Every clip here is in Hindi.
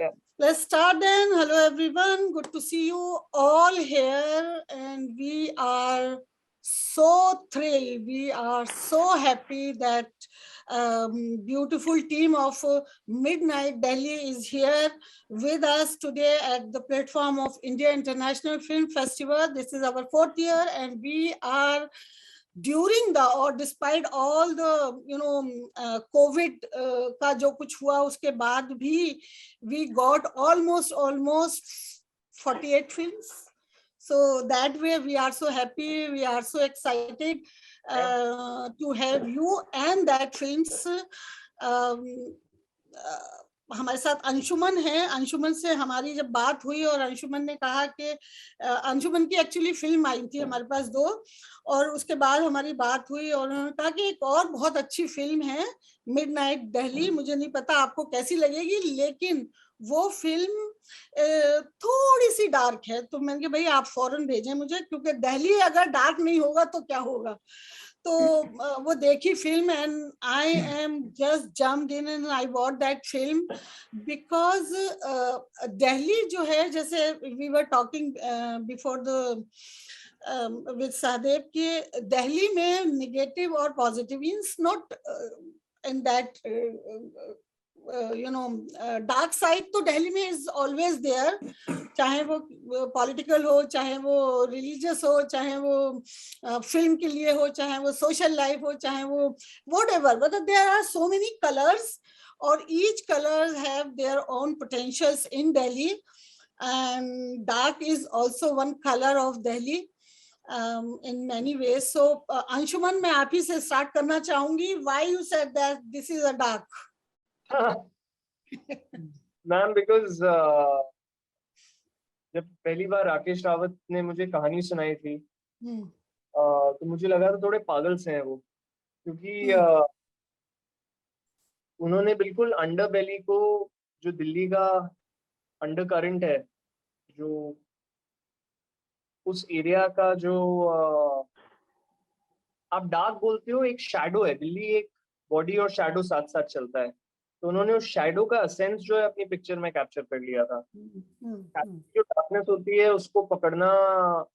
Yeah. Let's start then. Hello everyone, good to see you all here, and we are so thrilled, we are so happy that beautiful team of Midnight Delhi is here with us today at the platform of India International Film Festival. This is our 4th year, and we are during the or despite all the COVID का जो कुछ हुआ उसके बाद भी we got almost 48 films. So that way we are so happy, we are so excited to have you and that films. हमारे साथ अंशुमन है. अंशुमन से हमारी जब बात हुई और अंशुमन ने कहा कि अंशुमन की एक्चुअली फिल्म आई थी हमारे पास 2, और उसके बाद हमारी बात हुई और उन्होंने कहा कि एक और बहुत अच्छी फिल्म है मिडनाइट दिल्ली, मुझे नहीं पता आपको कैसी लगेगी, लेकिन वो फिल्म थोड़ी सी डार्क है. तो मैंने कहा भाई आप फौरन भेजें मुझे, क्योंकि दिल्ली अगर डार्क नहीं होगा तो क्या होगा. तो वो देखी film and I am just jumped in and I watch that film because Delhi जो है, जैसे we were talking before the with Sahdev कि दिल्ली में नेगेटिव और positive means not in that dark side तो दिल्ली में इज ऑलवेज देयर, चाहे वो पॉलिटिकल हो, चाहे वो रिलीजियस हो, चाहे वो फिल्म के लिए हो, चाहे वो सोशल लाइफ हो, चाहे वो whatever, but there are so many colours और each colour have their own potentials in Delhi, and dark is also one color of Delhi in many ways. So Anshuman, मैं आप ही से स्टार्ट करना चाहूंगी. Why you said that this is a dark? Ma'am because जब पहली बार राकेश रावत ने मुझे कहानी सुनाई थी तो मुझे लगा था थोड़े पागल से हैं वो, क्योंकि उन्होंने बिल्कुल अंडर बेली को, जो दिल्ली का अंडर करंट है, जो उस एरिया का जो आप डार्क बोलते हो, एक शैडो है. दिल्ली एक बॉडी और शैडो साथ साथ चलता है, तो उन्होंने उस शैडो का एसेंस जो है अपनी पिक्चर में कैप्चर कर लिया था. जो डार्कनेस होती है उसको पकड़ना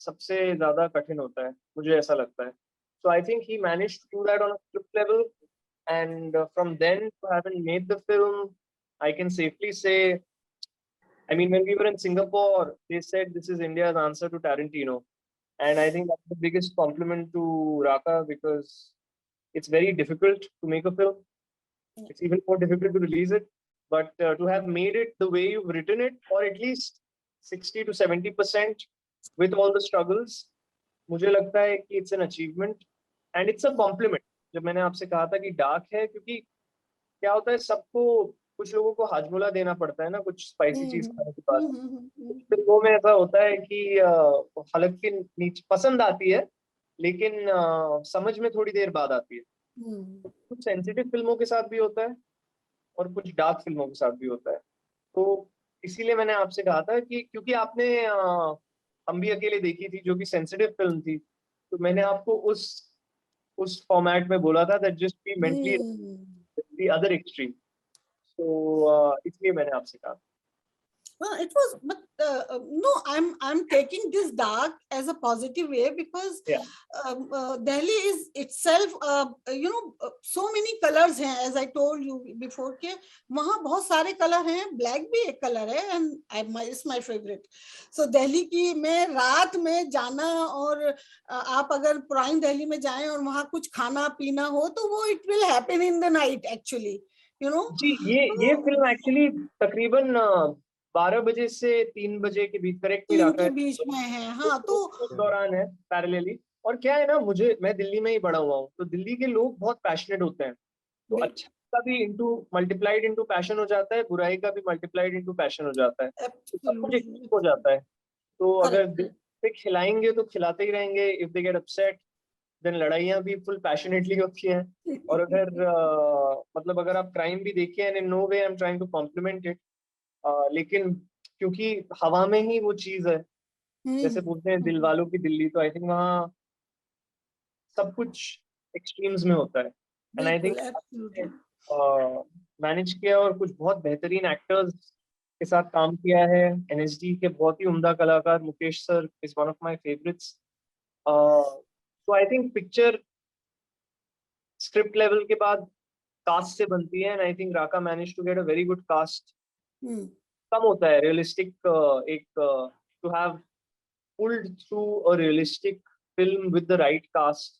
सबसे ज्यादा कठिन होता है, मुझे ऐसा लगता है. So I think he managed to do that on a script level, and from then to have made the film, I can safely say, I mean, when we were in Singapore, they said this is India's answer to Tarantino. And I think that's the biggest compliment to Raka, because it's very difficult to make a film. It's even more difficult to release it. But to have made it the way you've written it, or at least 60 to 70% with all the struggles, मुझे लगता है कि it's an achievement. And it's a compliment. जब मैंने आपसे कहा था कि डार्क है, क्योंकि क्या होता है, सबको, कुछ लोगों को हाजमोला देना पड़ता है ना कुछ स्पाइसी चीज खाने के बाद. फिल्मों में ऐसा होता है कि हलक के नीचे पसंद आती है, लेकिन समझ में थोड़ी देर बाद आती है. कुछ सेंसिटिव फिल्मों के साथ भी होता है और कुछ डार्क फिल्मों के साथ भी होता है. तो इसीलिए मैंने आपसे कहा था कि क्योंकि आपने हम भी अकेले देखी थी, जो कि सेंसिटिव फिल्म थी, तो मैंने आपको उस फॉर्मेट में बोला था that just be mentally the other extreme. तो इसलिए मैंने आपसे कहा. It was, but no, I'm taking this dark as a positive way because Delhi is itself, so many colors हैं, as I told you before के वहाँ बहुत सारे कलर हैं. ब्लैक भी एक कलर है and it's my favorite. So Delhi की में रात में जाना, और आप अगर पुरानी दिल्ली में जाएं और वहाँ कुछ खाना पीना हो तो वो it will happen in the night actually, you know. जी, ये फिल्म एक्चुअली तकरीबन 12 बजे से 3 बजे के बीच, करेक्ट नहीं रहा के बीच में है. हाँ, तो उस दौरान है पैरेलली. और क्या है ना, मैं दिल्ली में ही बड़ा हुआ हूँ, तो दिल्ली के लोग बहुत पैशनेट होते हैं. तो अच्छा का भी मल्टीप्लाइड इनटू पैशन हो जाता है, बुराई का भी मल्टीप्लाइड इनटू पैशन हो जाता है. तो सब कुछ एक हो जाता है. तो अगर दिल पे खिलाएंगे तो खिलाते ही रहेंगे. If they get upset then लड़ाइयाँ भी फुल पैशनेटली होती हैं. और अगर मतलब अगर आप क्राइम भी देखिए, and in no way I am trying to compliment it, लेकिन क्योंकि हवा में ही वो चीज है, जैसे बोलते हैं दिल वालों की दिल्ली, तो आई थिंक वहाँ सब कुछ एक्सट्रीम्स में होता है. एंड आई थिंक मैनेज किया, और कुछ बहुत बेहतरीन एक्टर्स के साथ काम किया है। NSD के बहुत ही उम्दा कलाकार Mukesh sir is one of my favourites. So I think picture script level के बाद कास्ट से बनती है, and I think Raka manage to get a very good cast. कम होता है रियलिस्टिक एक to have pulled through a realistic film with the right cast.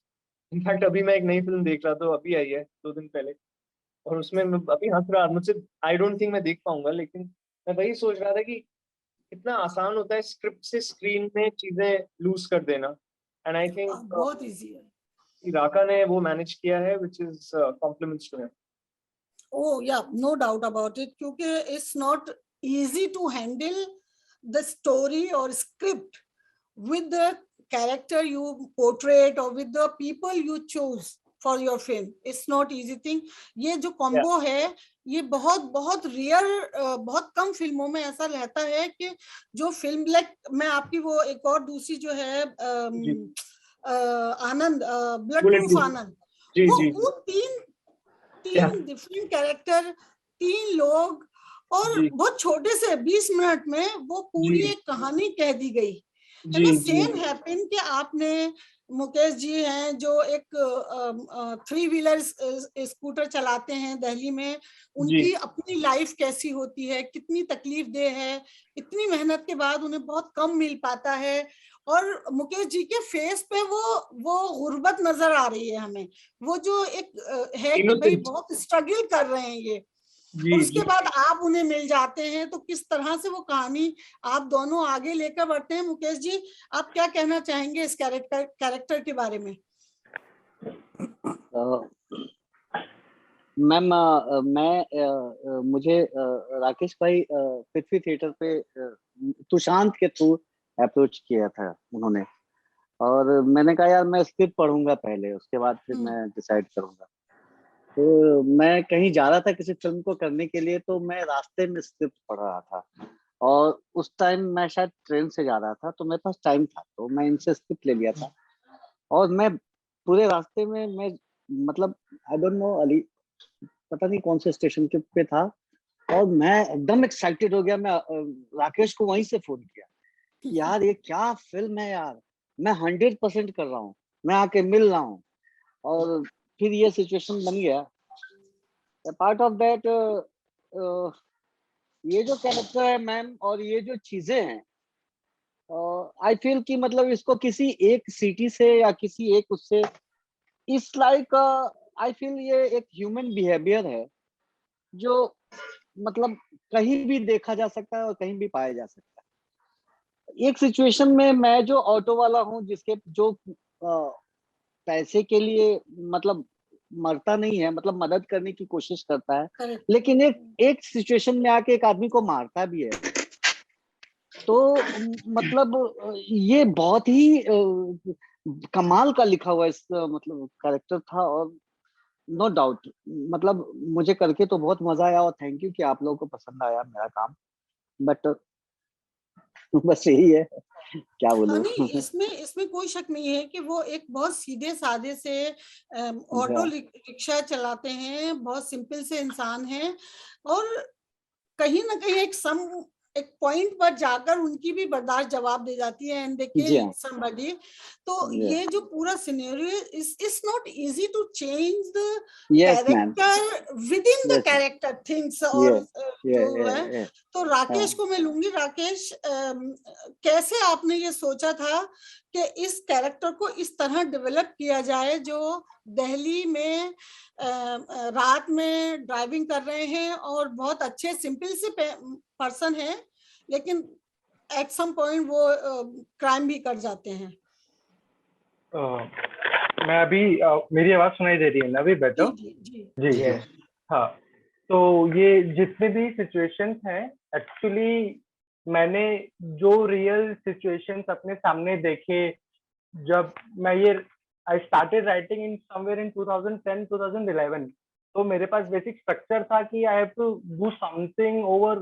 In fact अभी मैं एक नई फिल्म देख रहा था, अभी आई है 2 दिन पहले, और उसमें मैं अभी हंस रहा, मुझसे आई डोंट थिंक मैं देख पाऊंगा, लेकिन मैं वही सोच रहा था कि कितना आसान होता है स्क्रिप्ट से स्क्रीन में चीजें लूज कर देना। एंड आई थिंक बहुत इजी है, राका ने वो मैनेज किया है, which is compliments to him. Oh yeah, no doubt about it. क्योंकि it's not easy to handle the story or script with the character you portray or with the people you choose for your film. It's not easy thing. ये जो combo है, ये बहुत बहुत रेयर, बहुत कम फिल्मों में ऐसा रहता है कि जो फिल्म लाइक, मैं आपकी वो एक और दूसरी जो है आनंद, ब्लड प्रूफ आनंद, वो तीन डिफरेंट कैरेक्टर, 3 लोग, और बहुत छोटे से 20 मिनट में वो पूरी एक कहानी कह दी गई। सेम हैपन कि आपने मुकेश जी हैं जो एक 3 व्हीलर स्कूटर चलाते हैं दिल्ली में, उनकी अपनी लाइफ कैसी होती है, कितनी तकलीफ दे है, इतनी मेहनत के बाद उन्हें बहुत कम मिल पाता है, और मुकेश जी के फेस पे वो गुर्बत नजर आ रही है हमें, वो जो एक है कि भाई बहुत स्ट्रगल कर रहे हैं ये, और उसके बाद आप उन्हें मिल जाते हैं, तो किस तरह से वो कहानी आप दोनों आगे लेकर बढ़ते हैं। मुकेश जी, आप क्या कहना चाहेंगे इस कैरेक्टर के बारे में? मैम, मुझे राकेश भाई पृथ्वी थिएटर पे तुशांत के थ्रू अप्रोच किया था उन्होंने, और मैंने कहा यार मैं स्क्रिप्ट पढ़ूंगा पहले, उसके बाद फिर मैं डिसाइड करूंगा। तो मैं कहीं जा रहा था किसी फिल्म को करने के लिए, तो मैं रास्ते में स्क्रिप्ट पढ़ रहा था, और उस टाइम मैं शायद ट्रेन से जा रहा था, तो मेरे पास टाइम था, तो मैं इनसे स्क्रिप्ट ले लिया था, और मैं पूरे रास्ते में मैं मतलब आई डोंट नो अली, पता नहीं कौन से स्टेशन के पे था, और मैं एकदम एक्साइटेड हो गया। मैं राकेश को वहीं से फोन किया, यार ये क्या फिल्म है यार, मैं 100% कर रहा हूँ, मैं आके मिल रहा हूँ, और फिर ये सिचुएशन बन गया। पार्ट ऑफ दैट ये जो कैरेक्टर है मैम, और ये जो चीजें हैं, आई फील कि मतलब इसको किसी एक सिटी से या किसी एक उससे, इट्स लाइक आई फील ये एक ह्यूमन बिहेवियर है जो मतलब कहीं भी देखा जा सकता है और कहीं भी पाया जा सकता है। एक सिचुएशन में मैं जो ऑटो वाला हूँ, जिसके जो पैसे के लिए मतलब मरता नहीं है, मतलब मदद करने की कोशिश करता है, लेकिन एक सिचुएशन में आके एक आदमी को मारता भी है, तो मतलब ये बहुत ही कमाल का लिखा हुआ इस मतलब कैरेक्टर था, और नो डाउट मतलब मुझे करके तो बहुत मजा आया, और थैंक यू कि आप लोगों को पसंद आया मेरा काम, बट बस यही है, क्या बोलूं। नहीं, इसमें कोई शक नहीं है कि वो एक बहुत सीधे साधे से ऑटो रिक्शा चलाते हैं, बहुत सिंपल से इंसान हैं, और कहीं ना कहीं एक पॉइंट पर जाकर उनकी भी बर्दाश्त जवाब दे जाती है, एंड दे किल समबडी। तो ये जो पूरा scenario is not easy to change the character within the character things, और जो है, तो राकेश को मैं लूंगी। राकेश, कैसे आपने ये सोचा था कि इस कैरेक्टर को इस तरह डेवलप किया जाए, जो दिल्ली में रात में ड्राइविंग कर रहे हैं और बहुत अच्छे सिंपल से पर्सन है, लेकिन एट सम पॉइंट वो क्राइम भी कर जाते हैं। मैं अभी मेरी आवाज सुनाई दे रही है ना अभी बेटर? जी। हाँ, तो ये जितने भी सिचुएशंस हैं, एक्चुअली मैंने जो रियल सिचुएशंस अपने सामने देखे, जब मैं ये I started writing in somewhere in 2010-2011. तो मेरे पास बेसिक स्ट्रक्चर था कि I have to do something over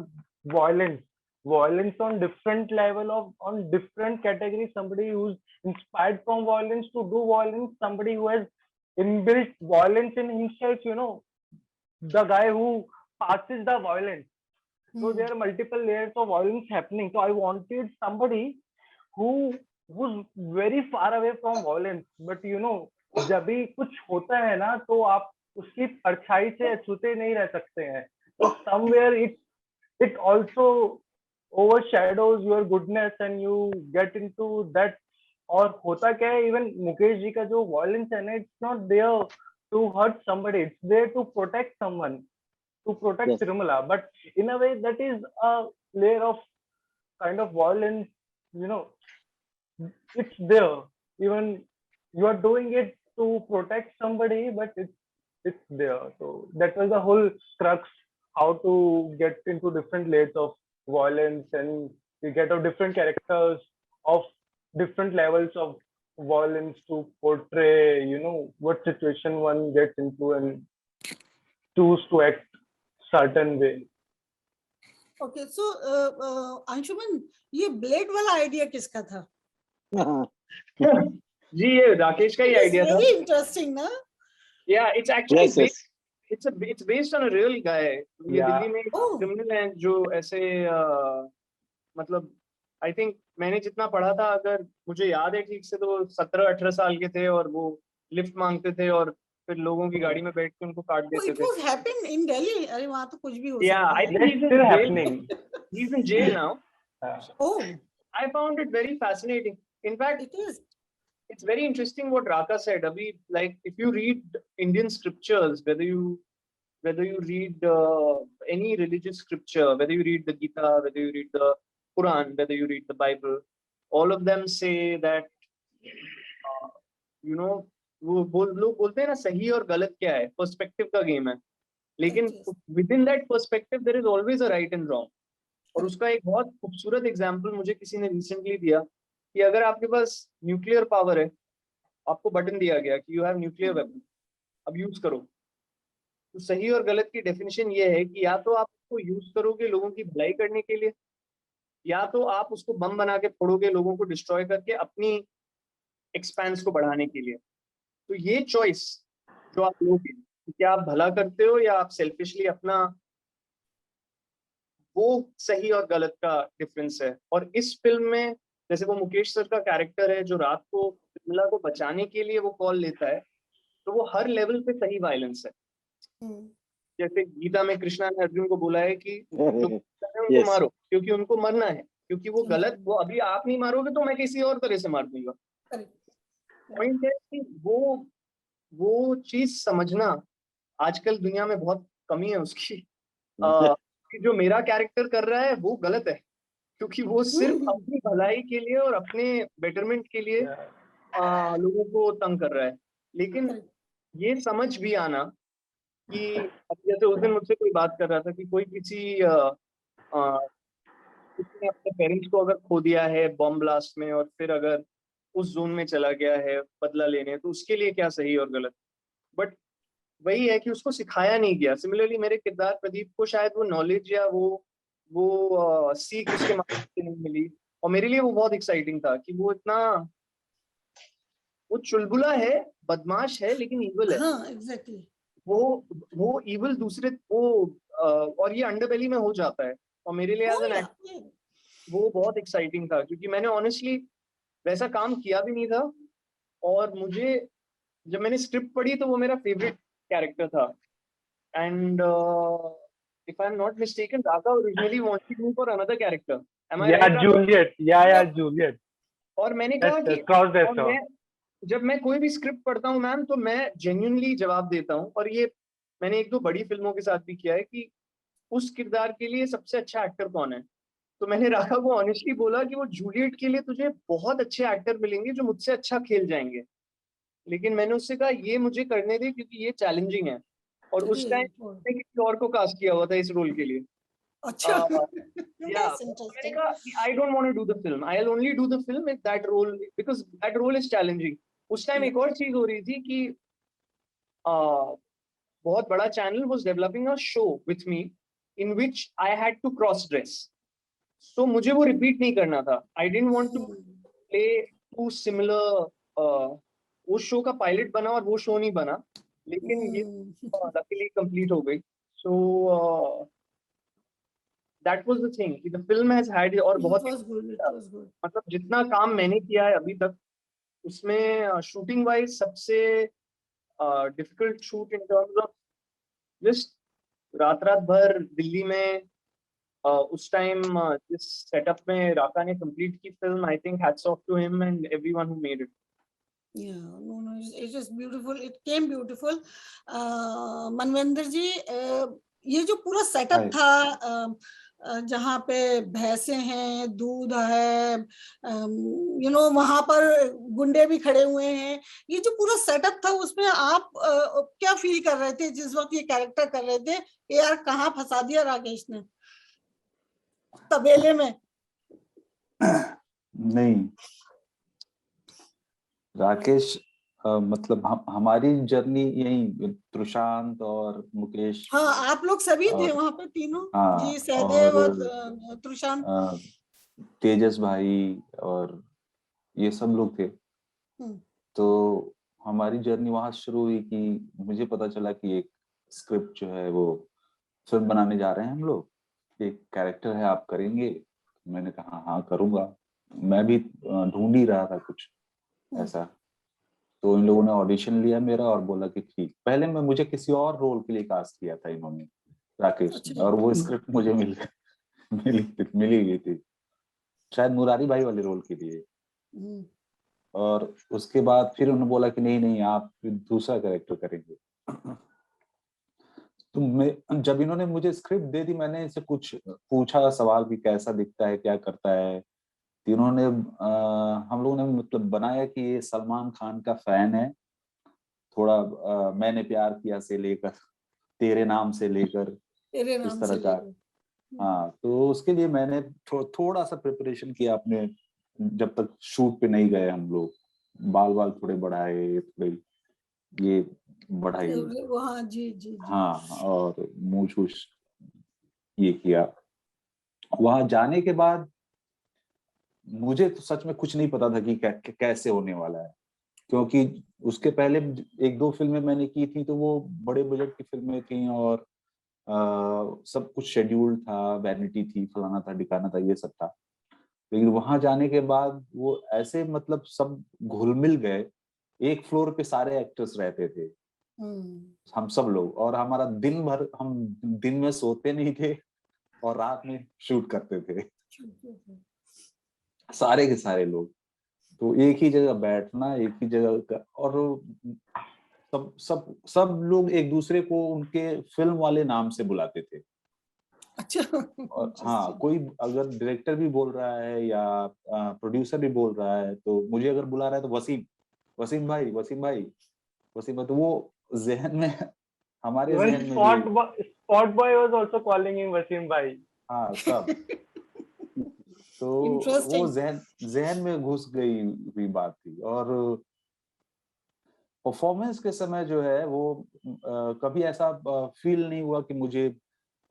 violence on different level of on different categories. Somebody who's inspired from violence to do violence, somebody who has inbuilt violence in himself, you know, the guy who passes the violence. So there are multiple layers of violence happening. So I wanted somebody who was very far away from violence. But you know, जब भी कुछ होता है ना, तो आप उसकी परछाई से छूते नहीं रह सकते हैं. So somewhere it also overshadows your goodness and you get into that. और होता क्या है, इवन मुकेश जी का जो violence है ना, it's not there to hurt somebody, it's there to protect someone, to protect Yes. Tirumala. But in a way, that is a layer of kind of violence, you know, it's there. Even you are doing it to protect somebody, but it's there. So that was the whole crux, how to get into different layers of violence, and you get a different characters of different levels of violence to portray, you know, what situation one gets into and choose to act certain way. Okay so Anshuman, ये ब्लेड वाला आइडिया किसका था? जी ये राकेश का ही आइडिया था. वेरी इंटरेस्टिंग ना? Yeah, it's actually Yes, yes. it's based on a real guy. ये Yeah. दिल्ली में क्रिमिनल हैं जो ऐसे मतलब आई थिंक मैंने जितना पढ़ा था, अगर मुझे याद है ठीक से, तो 17-18 साल के थे और वो लिफ्ट मांगते थे और फिर लोगों की गाड़ी में बैठ के उनको काट देते इट थे. Was happened in Delhi. अरे वहां तो कुछ भी हो Yeah, सकता I है. think That's he's in still jail. happening. He's in jail now. Oh, I found it very fascinating. In fact, it is. it's very interesting what Raka said. Abhi, like if you read Indian scriptures, whether you read any religious scripture, whether you read the Gita, whether you read the Quran, whether you read the Bible, all of them say that you know, वो लोग बोलते हैं ना सही और गलत क्या है, पर्सपेक्टिव का गेम है. लेकिन within that perspective there is always a right and wrong. और उसका एक बहुत खूबसूरत एग्जांपल मुझे किसी ने रिसेंटली दिया कि अगर आपके पास न्यूक्लियर पावर है, आपको बटन दिया गया कि यू हैव न्यूक्लियर वेपन, अब यूज करो. तो सही और गलत की डेफिनेशन ये है कि या तो आप उसको यूज करोगे लोगों की भलाई करने के लिए, या तो आप उसको बम बना के फोड़ोगे लोगों को डिस्ट्रॉय करके अपनी एक्सपेंस को बढ़ाने के लिए. तो ये चॉइस जो आप लोगे, क्या आप भला करते हो या आप सेल्फिशली अपना, वो सही और गलत का डिफरेंस है. और इस फिल्म में जैसे वो मुकेश सर का कैरेक्टर है जो रात को बिमला को बचाने के लिए वो कॉल लेता है, तो वो हर लेवल पे सही वायलेंस है. जैसे गीता में कृष्णा ने अर्जुन को बोला है कि जो उनको मारो क्योंकि उनको मरना है, क्योंकि वो गलत, वो अभी आप नहीं मारोगे तो मैं किसी और तरह से मार दूंगा. पॉइंट है कि वो चीज समझना आजकल दुनिया में बहुत कमी है उसकी. कि जो मेरा कैरेक्टर कर रहा है वो गलत है, क्योंकि वो सिर्फ अपनी भलाई के लिए और अपने बेटरमेंट के लिए लोगों को तंग कर रहा है. लेकिन ये समझ भी आना कि जैसे उस दिन मुझसे कोई बात कर रहा था कि कोई किसी उसने अपने पेरेंट्स को अगर खो दिया है बॉम्ब ब्लास्ट में और फिर अगर उस जोन में चला गया है बदला लेने, तो उसके लिए क्या सही और गलत. बट वही है कि उसको सिखाया नहीं गया. सिमिलरली मेरे किरदार प्रदीप को शायद वो नॉलेज या वो सीख उसके माध्यम से नहीं मिली. और मेरे लिए वो बहुत एक्साइटिंग था कि वो इतना, वो चुलबुला है, बदमाश है, लेकिन ईवल है. हाँ, एग्जैक्टली. वो ईवल दूसरे और ये अंडरबेली में हो जाता है. और मेरे लिए एज एन एक्टर वो बहुत एक्साइटिंग था, क्योंकि मैंने ऑनेस्टली वैसा काम किया भी नहीं था. और मुझे जब मैंने स्क्रिप्ट पढ़ी तो वो मेरा फेवरेट कैरेक्टर था. And if I'm not mistaken, Raka originally wanted me for another character. Am I right? Juliet. Yeah, Juliet. और मैंने कहा कि जब मैं कोई भी स्क्रिप्ट पढ़ता हूँ मैम, तो मैं जेन्युइनली जवाब देता हूँ. और ये मैंने 1-2 बड़ी फिल्मों के साथ भी किया है कि उस किरदार के लिए सबसे अच्छा एक्टर कौन है. तो मैंने राका को ऑनेस्टली बोला कि वो जूलियट के लिए तुझे बहुत अच्छे एक्टर मिलेंगे जो मुझसे अच्छा खेल जाएंगे, लेकिन मैंने उससे कहा ये मुझे करने दे क्योंकि ये चैलेंजिंग है. और उस टाइम मैंने किसी और को कास्ट किया हुआ था इस रोल के लिए. अच्छा. मैंने कहा I don't want to do the film. I'll only do the film if that role, because that role is challenging. उस टाइम एक और चीज हो रही थी कि बहुत बड़ा channel was developing a show with me in which I had to cross dress. So मुझे वो रिपीट नहीं करना था. I didn't want to play too similar. उस शो का पायलट बना और वो शो नहीं बना, लेकिन ये लकीली कंप्लीट हो गई. So that was the thing कि the film has had और बहुत it was good. मतलब जितना काम मैंने किया है अभी तक उसमें शूटिंग वाइज सबसे difficult shoot in terms of just रात भर दिल्ली में उस टाइम जिस सेटअप में राका ने कंप्लीट की film, I think hats off to him and everyone who made it. Yeah, no, it's just beautiful. It came beautiful. Manvendra ji, ये जो पूरा सेटअप था जहाँ पे भैंसे हैं, दूध है, वहां पर गुंडे भी खड़े हुए हैं, ये जो पूरा सेटअप था उसमें आप क्या फील कर रहे थे जिस वक्त ये कैरेक्टर कर रहे थे? यार कहाँ फंसा दिया राकेश ने तबेले में? नहीं, राकेश मतलब हमारी जर्नी यही त्रुशांत और मुकेश, हाँ आप लोग सभी थे वहां पे तीनों. हाँ, जी, सहदेव और त्रुशांत, तेजस भाई और ये सब लोग थे. तो हमारी जर्नी वहां शुरू हुई कि मुझे पता चला कि एक स्क्रिप्ट जो है वो फिल्म बनाने जा रहे हैं हम लोग, एक कैरेक्टर है, आप करेंगे? मैंने कहा हाँ करूंगा. मैं भी ढूंढ ही रहा था कुछ ऐसा. तो इन लोगों ने ऑडिशन लिया मेरा और बोला कि ठीक. पहले मैं मुझे किसी और रोल के लिए कास्ट किया था इन्होंने, राकेश ने, और वो स्क्रिप्ट मुझे मिली गई थी शायद मुरारी भाई वाले रोल के लिए. और उसके बाद फिर उन्होंने बोला कि नहीं आप दूसरा कैरेक्टर करेंगे. तो मैं जब इन्होंने मुझे स्क्रिप्ट दे दी, मैंने इनसे कुछ पूछा सवाल कि कैसा दिखता है, क्या करता है. इन्होंने हम लोगों ने मतलब बनाया कि ये सलमान खान का फैन है थोड़ा, मैंने प्यार किया से लेकर तेरे नाम से लेकर इस तरह का. हाँ, तो उसके लिए मैंने थोड़ा सा प्रिपरेशन किया अपने, जब तक शूट पे नहीं गए हम लोग. बाल थोड़े बढ़ाए, थोड़े ये बढ़ाई. हाँ जी. हाँ, और मूंछ ये किया. वहां जाने के बाद मुझे तो सच में कुछ नहीं पता था कि कैसे होने वाला है, क्योंकि उसके पहले 1-2 फिल्में मैंने की थी तो वो बड़े बजट की फिल्में थी और सब कुछ शेड्यूल था, वैनिटी थी, फलाना था, ढिकाना था, ये सब था. लेकिन वहां जाने के बाद वो ऐसे मतलब सब घुल मिल गए. एक फ्लोर पे सारे एक्टर्स रहते थे, हम सब लोग, और हमारा दिन भर, हम दिन में सोते नहीं थे और रात में शूट करते थे, सारे के सारे लोग. तो एक ही जगह बैठना, एक ही जगह, और सब लोग एक दूसरे को उनके फिल्म वाले नाम से बुलाते थे. अच्छा. और हाँ, कोई अगर डायरेक्टर भी बोल रहा है या प्रोड्यूसर भी बोल रहा है तो मुझे अगर बुला रहा है तो वसीम भाई, तो वो जहन में, हमारे जहन में spot boy was also calling him Wasim भाई. हाँ, सब. तो वो जहन में घुस गई हुई बात थी. और परफॉर्मेंस के समय जो है वो कभी ऐसा फील नहीं हुआ कि मुझे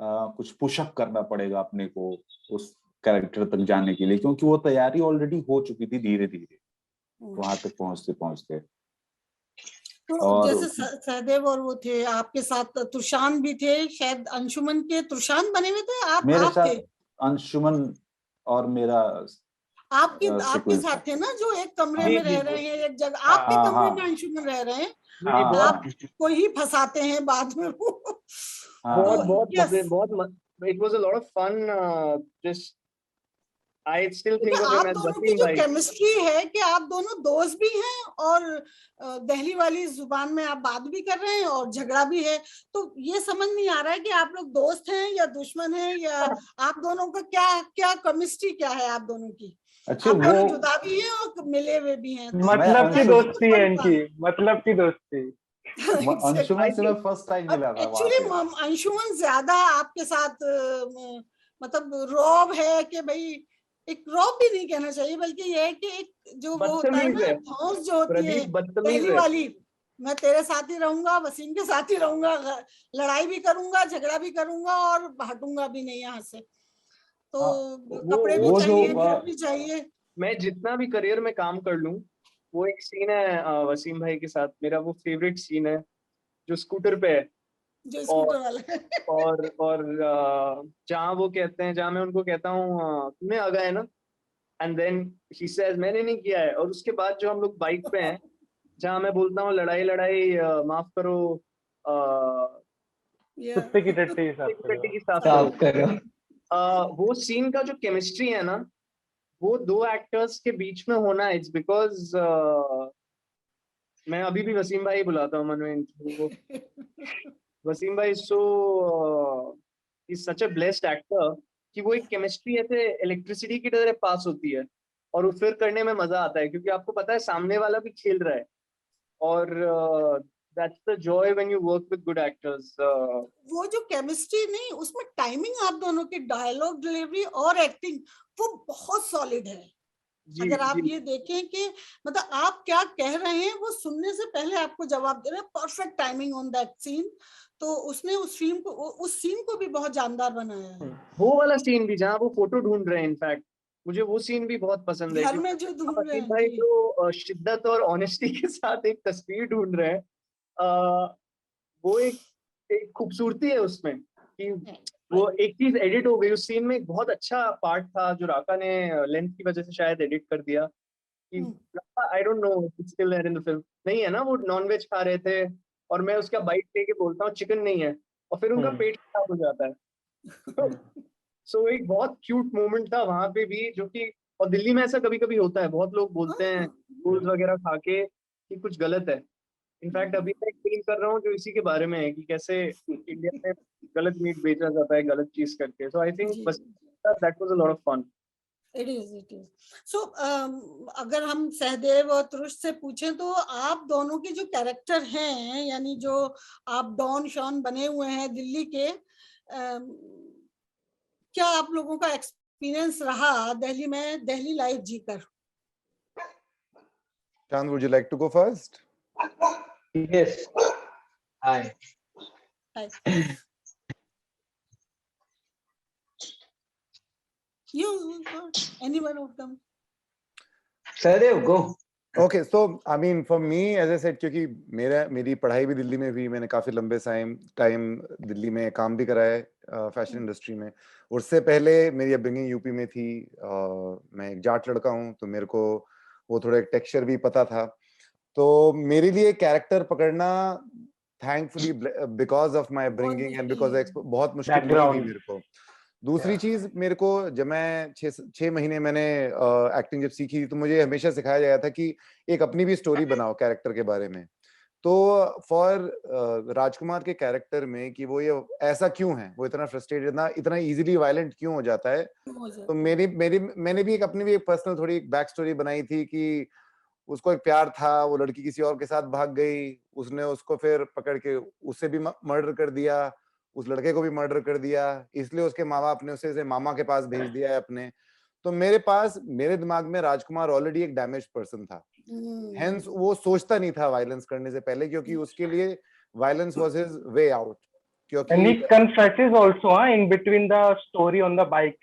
कुछ पुशअप करना पड़ेगा अपने को उस कैरेक्टर तक जाने के लिए, क्योंकि वो तैयारी ऑलरेडी हो चुकी थी धीरे धीरे वहां तक पहुंचते. तो और जैसे सहदेव और वो थे आपके साथ, तुषान भी थे शायद, अंशुमन के तुषान बने हुए थे, आप साथ थे? अंशुमन और मेरा आपके साथ थे ना, जो एक कमरे में रह रहे हैं, एक जगह आपके कमरे में अंशुमन रह रहे हैं, आप को ही फंसाते हैं बाद में. बहुत it was a lot of fun. Just I still think of him as Wasim भाई. केमिस्ट्री है कि आप दोनों दोस्त भी हैं और दिल्ली वाली जुबान में आप बात भी कर रहे हैं और झगड़ा भी है. तो ये समझ नहीं आ रहा है कि आप लोग दोस्त हैं या दुश्मन हैं, या आप दोनों का क्या केमिस्ट्री क्या है आप दोनों की? अच्छा, आप दोनों जुदा भी हैं और मिले हुए भी हैं. मतलब की दोस्ती है इनकी, मतलब की दोस्ती. अंशुमन से मैं फर्स्ट टाइम मिला था. एक्चुअली अंशुमन ज्यादा आपके साथ मतलब रौब है कि भाई, एक रौब भी नहीं कहना चाहिए, बल्कि ये है कि एक जो वो होता है ना, धौंस जो होती है पहली वाली, मैं तेरे साथ ही रहूंगा, वसीम के साथ ही रहूंगा, लड़ाई भी करूंगा, झगड़ा भी करूंगा और हटूंगा भी नहीं यहाँ से. तो कपड़े भी चाहिए, घर भी चाहिए. मैं जितना भी करियर में काम कर लूं, वो एक सीन है वसीम भाई के साथ, मेरा वो फेवरेट सीन है जो स्कूटर पे है, जो स्कूटर वाला है। और जहाँ वो कहते हैं, जहाँ मैं उनको कहता हूँ तुमने आ गए ना, एंड देन ही सेज मैंने नहीं किया है, और उसके बाद जो हम लोग बाइक पे हैं, जहाँ मैं बोलता हूँ लड़ाई लड़ाई माफ करो, कुत्ते की टट्टी की साफ करो। वो सीन का जो केमिस्ट्री है ना, वो दो एक्टर्स के बीच में होना, इट्स बिकॉज मैं अभी भी वसीम भाई बुलाता हूँ मनोज। वसीम भाई so is such a blessed actor कि वो एक केमिस्ट्री ऐसे इलेक्ट्रिसिटी की तरह पास होती है, और वो फिर करने में मजा आता है क्योंकि आपको पता है सामने वाला भी खेल रहा है, और that's the Joy when you work with good actors. वो जो केमिस्ट्री नहीं, उसमें टाइमिंग आप दोनों की, डायलॉग डिलीवरी और एक्टिंग, वो बहुत सॉलिड है। अगर आप ये देखें कि मतलब आप क्या कह रहे हैं, वो सुनने से पहले आपको जवाब दे रहे हैं, perfect timing on that scene. तो उसने उस सीन को भी बहुत जानदार बनाया है। वो वाला सीन भी जहाँ वो फोटो ढूंढ रहे हैं, इनफैक्ट मुझे वो सीन भी बहुत पसंद है। घर में जो ढूंढ रहे हैं भाई जो शिद्दत और ऑनेस्टी के साथ एक तस्वीर ढूंढ रहे हैं, वो एक खूबसूरती है उसमें कि वो एक चीज एडिट हो गई उस सीन में। एक बहुत अच्छा पार्ट था जो राका ने लेंथ की वजह से शायद एडिट कर दिया कि I don't know it's still there in the film, नहीं है ना, वो नॉनवेज खा रहे थे और मैं उसका बाइट लेके बोलता हूँ चिकन नहीं है, और फिर उनका पेट खराब हो जाता है। सो एक बहुत क्यूट मोमेंट था वहां पे भी, जो कि, और दिल्ली में ऐसा कभी कभी होता है, बहुत लोग बोलते हैं रोल्स वगैरह खा के कि कुछ गलत है। इनफैक्ट अभी मैं एक फिल्म कर रहा हूँ जो इसी के बारे में है कि कैसे इंडिया में गलत मीट बेचा जाता है गलत चीज करके। सो आई थिंक बस that was a lot of fun. It is so अगर हम सहदेव और तुरुष से पूछें तो आप दोनों के जो कैरेक्टर हैं, यानी जो आप डॉन शॉन बने हुए हैं दिल्ली के, क्या आप लोगों का एक्सपीरियंस रहा दिल्ली में, दिल्ली लाइफ जीकर? Chand, would you like to go first? Yes. Hi. Hi. You, any one of them? Sadev, go. Okay, so I mean, for me, as I said, क्योंकि मेरी पढ़ाई भी दिल्ली में हुई, मैंने काफी लंबे टाइम दिल्ली में काम भी करा है फैशन इंडस्ट्री में। उससे पहले मेरी अपब्रिंगिंग यूपी में थी। मैं एक जाट लड़का हूँ, तो मेरे को वो थोड़ा एक टेक्सचर भी पता था। तो मेरे लिए कैरेक्टर पकड़ना thankfully because of my upbringing and because बहुत मुश्किल हुई मेरे को। दूसरी चीज, मेरे को जब मैं 6 महीने मैंने एक्टिंग जब सीखी, तो मुझे हमेशा सिखाया गया था कि एक अपनी भी स्टोरी बनाओ कैरेक्टर के बारे में। तो फॉर राजकुमार के कैरेक्टर में कि वो ये ऐसा क्यों है, वो इतना फ्रस्ट्रेटेड, इतना इजीली वायलेंट क्यों हो जाता है, तो मैंने भी एक अपनी भी एक पर्सनल थोड़ी एक बैक स्टोरी बनाई थी कि उसको एक प्यार था, वो लड़की किसी और के साथ भाग गई, उसने उसको फिर पकड़ के उससे भी मर्डर कर दिया, उस लड़के को भी मर्डर कर दिया, इसलिए उसके माँ बाप ने उसे मामा के पास भेज दिया है अपने। तो मेरे दिमाग में राजकुमार ऑलरेडी एक डैमेज पर्सन था, हेंस वो सोचता नहीं था वायलेंस करने से पहले, क्योंकि उसके लिए violence was his way out. क्योंकि and he confesses also in between the story on the bike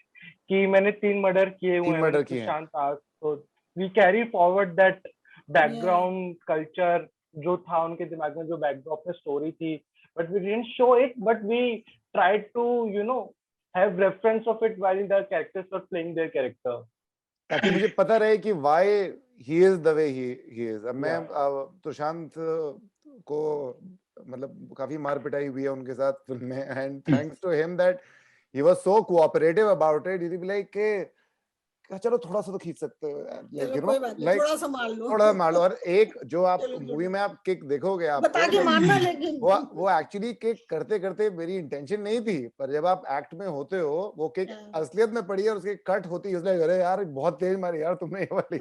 कि मैंने 3 मर्डर किए हुए हैं सुशांत आज। तो we carry forward that background culture जो था उनके दिमाग में, जो बैकड्रॉप में स्टोरी थी, but we didn't show it, but we tried to have reference of it while the characters were playing their character, ताकि मुझे पता रहे कि why he is the way he is। अब मैं सुशांत को मतलब काफी मार पिटाई हुई है उनके साथ फिल्म में, and thanks to him that he was so cooperative about it. He like के चलो थोड़ा सा तो खींच सकते हो यार, लाइक थोड़ा सा मार लो, थोड़ा मार लो। और एक जो आप मूवी में आप किक देखोगे, आप बता के मारना, लेकिन वो एक्चुअली किक करते करते मेरी इंटेंशन नहीं थी, पर जब आप एक्ट में होते हो वो किक असलियत में पड़ी और उसकी कट होती है, उसने अरे यार बहुत तेज मारी यार तुमने ये वाली।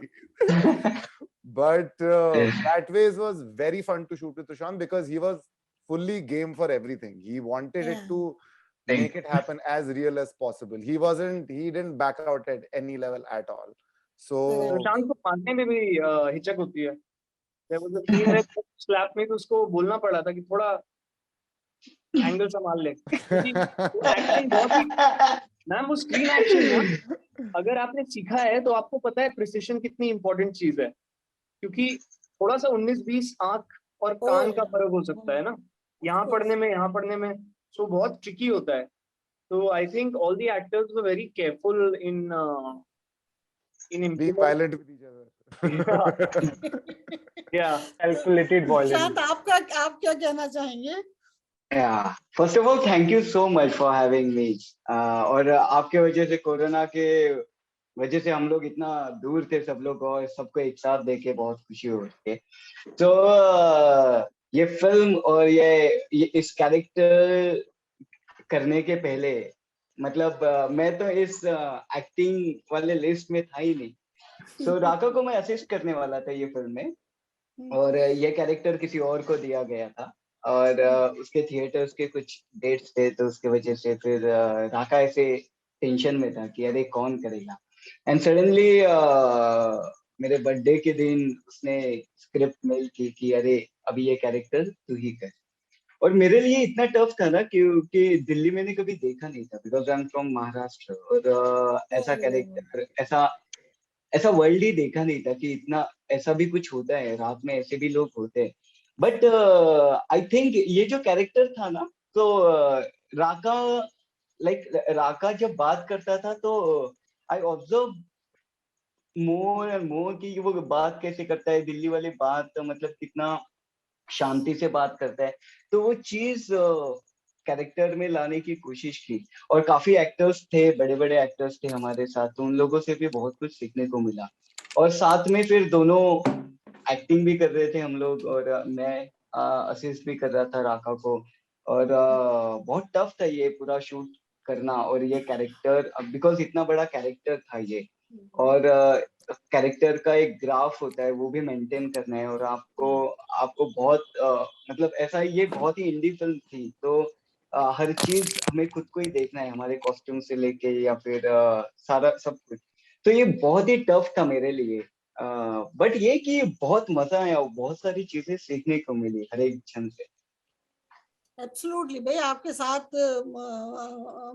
But that ways was very fun to shoot with Sushant because he was fully game for everything. He wanted it to make it happen as real as possible. He didn't back out at any level at all. So Sushant को मारने में भी हिचक होती है। जब वो सीन में स्लैप में तो उसको बोलना पड़ा था कि थोड़ा एंगल संभाल ले, क्योंकि एक्शन बहुत ही मैम, वो स्क्रीन एक्शन ना, अगर आपने सीखा है तो आपको पता है प्रिसिशन कितनी इंपॉर्टेंट चीज है, क्योंकि थोड़ा सा 19-20 आंख और कान का फर्क हो सकता है ना, यहाँ पढ़ने में सो बहुत ट्रिकी होता है. So I think all the actors were very careful in being violent with each other. Yeah. Calculated violence. शांत, आप क्या कहना चाहेंगे? Yeah. First of all, thank you so much for having me. और आपके वजह से, कोरोना के वजह से हम लोग इतना दूर थे सब लोग, और सबको एक साथ देखे बहुत खुशी हो रही है. तो ये फिल्म और ये इस कैरेक्टर करने के पहले, मतलब मैं तो इस एक्टिंग वाले लिस्ट में था ही नहीं. सो राका को मैं असिस्ट करने वाला था ये फिल्म में, और ये कैरेक्टर किसी और को दिया गया था, और उसके थिएटर्स के कुछ डेट्स थे, तो उसके वजह से फिर राका ऐसे टेंशन में था कि अरे कौन करेगा. एंड सडनली मेरे बर्थडे के दिन उसने स्क्रिप्ट मेल की कि अरे अभी ये कैरेक्टर तू ही कर. और मेरे लिए इतना टफ था ना, क्योंकि दिल्ली मैंने कभी देखा नहीं था, because I am from Maharashtra, और ऐसा कैरेक्टर, ऐसा वर्ल्ड ही देखा नहीं था कि इतना ऐसा भी कुछ होता है, रात में ऐसे भी लोग होते हैं. बट आई थिंक ये जो कैरेक्टर था ना, तो राका जब बात करता था, तो I observe more and more कि वो बात कैसे करता है, दिल्ली वाली बात, तो मतलब कितना शांति से बात करता है. तो वो चीज कैरेक्टर में लाने की कोशिश की, और काफी एक्टर्स थे, बड़े बड़े एक्टर्स थे हमारे साथ, तो उन लोगों से भी बहुत कुछ सीखने को मिला. और साथ में फिर दोनों एक्टिंग भी कर रहे थे हम लोग, और मैं असिस्ट भी कर रहा था राका को. और बहुत टफ था ये पूरा शूट करना, और ये कैरेक्टर, बिकॉज इतना बड़ा कैरेक्टर था ये, और कैरेक्टर का एक ग्राफ होता है, वो भी मेंटेन करना है, और आपको बहुत मतलब ऐसा, ये बहुत ही इंडी फिल्म थी, तो हर चीज हमें खुद को ही देखना है, हमारे कॉस्ट्यूम से लेके या फिर सारा सब कुछ. तो ये बहुत ही टफ था मेरे लिए, बट ये कि बहुत मजा आया, बहुत सारी चीजें सीखने को मिली हर एक क्षण से. एब्सोल्युटली भाई, आपके साथ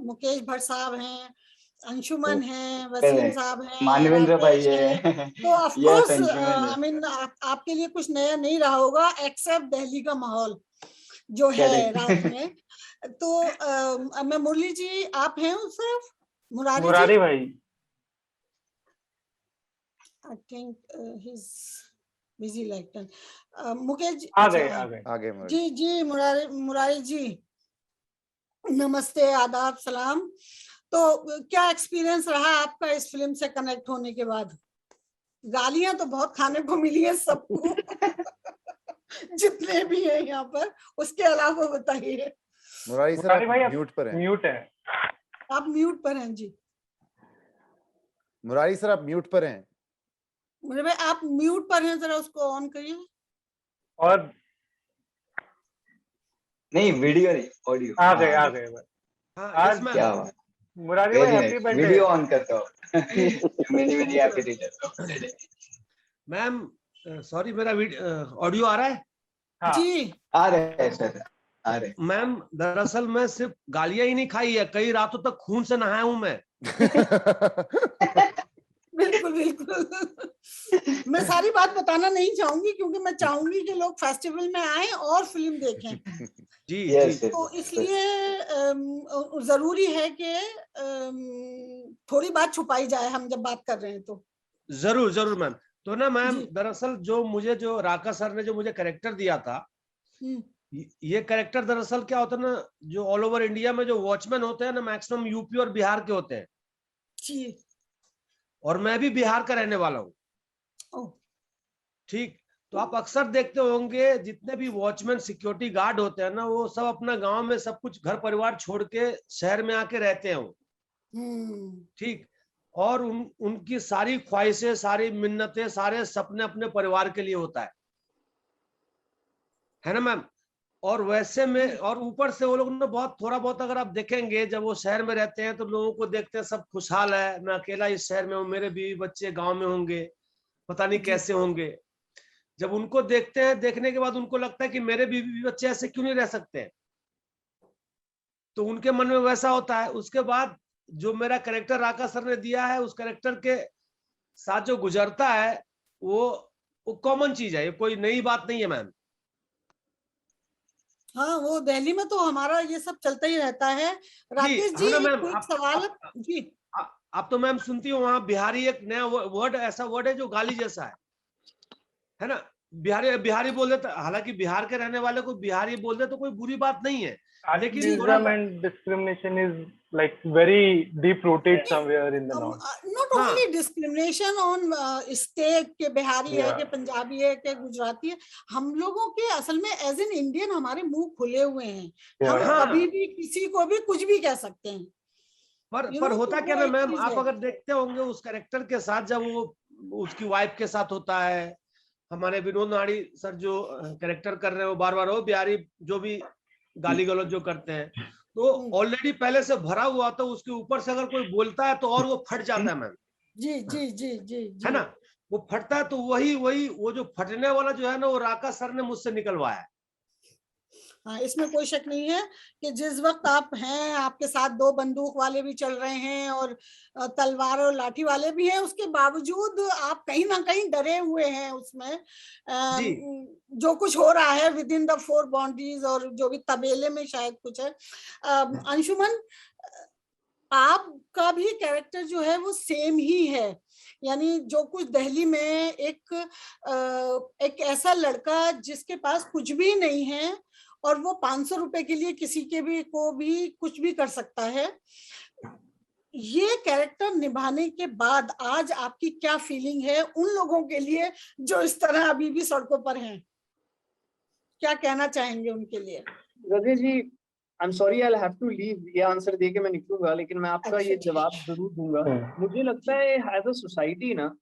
मुकेश भट्ट साहब हैं, अंशुमन है, वसीम साहब हैं, मानवेंद्र भाई है. तो ऑफ कोर्स आई मीन आपके लिए कुछ नया नहीं रहा होगा, एक्सेप्ट दिल्ली का माहौल जो है रात में. तो मैं मुरली जी, आप हैं उस तरफ? मुरारी भाई, I think he is busy like that. Mukesh आ गए जी मुरारी जी, नमस्ते, आदाब, सलाम. तो क्या एक्सपीरियंस रहा आपका इस फिल्म से कनेक्ट होने के बाद? गालियां तो बहुत खाने को मिली है सबको जितने भी हैं यहाँ पर, उसके अलावा बताइए. मुरारी सर आप म्यूट पर हैं. म्यूट है. आप म्यूट पर हैं जी. मुरारी सर आप म्यूट पर हैं. मुझे भाई आप म्यूट पर हैं, जरा उसको ऑन करिए. और नहीं, वीडियो नहीं, ऑडियो. आ गए आज क्या बात. मुरारी भाई हैप्पी बर्थडे. वीडियो ऑन करता हूँ. मेरी हैप्पी बर्थडे. मैम सॉरी, मेरा ऑडियो आ रहा है? हाँ. जी आ रहे हैं सर, आ रहे. मैम दरअसल मैं सिर्फ गालियां ही नहीं खाई है, कई रातों तक खून से नहाया हूं मैं. बिल्कुल बिल्कुल. मैं सारी बात बताना नहीं चाहूंगी, क्योंकि मैं चाहूंगी कि लोग फेस्टिवल में आए और फिल्म देखें. जी Yes, जी. तो इसलिए जरूरी है कि थोड़ी बात छुपाई जाए हम जब बात कर रहे हैं तो. जरूर जरूर मैम. तो ना मैम, जी. दरअसल जो राका सर ने जो मुझे कैरेक्टर दिया था, ये कैरेक्टर दरअसल क्या होता है ना, जो ऑल ओवर इंडिया में जो वॉचमैन होते हैं ना, मैक्सिमम यूपी और बिहार के होते हैं जी. और मैं भी बिहार का रहने वाला हूँ. ओह. ठीक. तो आप अक्सर देखते होंगे जितने भी वॉचमैन सिक्योरिटी गार्ड होते हैं ना, वो सब अपना गांव में सब कुछ घर परिवार छोड़ के शहर में आके रहते हैं. ठीक. और उनकी सारी ख्वाहिशें, सारी मिन्नतें, सारे सपने अपने परिवार के लिए होता है ना मैम. और वैसे में, और ऊपर से वो लोग ना बहुत थोड़ा बहुत, अगर आप देखेंगे जब वो शहर में रहते हैं तो लोगों को देखते हैं सब खुशहाल है, मैं अकेला इस शहर में हूँ, मेरे बीवी बच्चे गांव में होंगे, पता नहीं कैसे होंगे. जब उनको देखते हैं, देखने के बाद उनको लगता है कि मेरे बीवी बच्चे ऐसे क्यों नहीं रह सकते, तो उनके मन में वैसा होता है. उसके बाद जो मेरा कैरेक्टर राका सर ने दिया है, उस कैरेक्टर के साथ जो गुजरता है वो कॉमन चीज है, ये कोई नई बात नहीं है मैम. हाँ, वो दिल्ली में तो हमारा ये सब चलता ही रहता है। राकेश जी, है ना मैम, कोई सवाल जी? आप तो मैम सुनती हो वहाँ बिहारी एक नया वर्ड, ऐसा वर्ड है जो गाली जैसा है ना। बिहारी बोल देता, हालांकि बिहार के रहने वाले को बिहारी बोल दे तो कोई बुरी बात नहीं है, लेकिन Casteism and discrimination is like very deep rooted somewhere in the north. Not only discrimination on state के बिहारी है के पंजाबी है के गुजराती है, हम लोगों के असल में एज एन इंडियन हमारे मुंह खुले हुए हैं, हम कभी भी किसी को भी कुछ भी कह सकते हैं। पर होता क्या ना मैम, आप अगर देखते होंगे उस कैरेक्टर के साथ, जब वो उसकी वाइफ के साथ होता है, हमारे विनोद नाड़ी सर जो कैरेक्टर कर रहे हैं वो बार बार वो बिहारी जो भी गाली गलौज जो करते हैं, तो ऑलरेडी पहले से भरा हुआ, तो उसके ऊपर से अगर कोई बोलता है तो और वो फट जाता है मैम। जी जी जी जी है ना, वो फटता है, तो वही वो जो फटने वाला जो है ना, वो राका सर ने मुझसे निकलवाया। हाँ, इसमें कोई शक नहीं है कि जिस वक्त आप हैं, आपके साथ 2 बंदूक वाले भी चल रहे हैं और तलवार और लाठी वाले भी हैं, उसके बावजूद आप कहीं ना कहीं डरे हुए हैं उसमें। जो कुछ हो रहा है विद इन द 4 बाउंड्रीज, और जो भी तबेले में शायद कुछ है। अंशुमन, आपका भी कैरेक्टर जो है वो सेम ही है, यानी जो कुछ दिल्ली में एक ऐसा लड़का जिसके पास कुछ भी नहीं है और वो 500 रुपए के लिए किसी के भी को भी कुछ भी कर सकता है। ये कैरेक्टर निभाने के बाद आज आपकी क्या फीलिंग है उन लोगों के लिए जो इस तरह अभी भी सड़कों पर हैं? क्या कहना चाहेंगे उनके लिए? Rajesh ji, I am sorry, I will have to leave. ये आंसर देके मैं निकलूंगा, लेकिन मैं आपका ये जवाब जरूर दूंगा। मुझे लगता है एज अ सोसाइटी ना,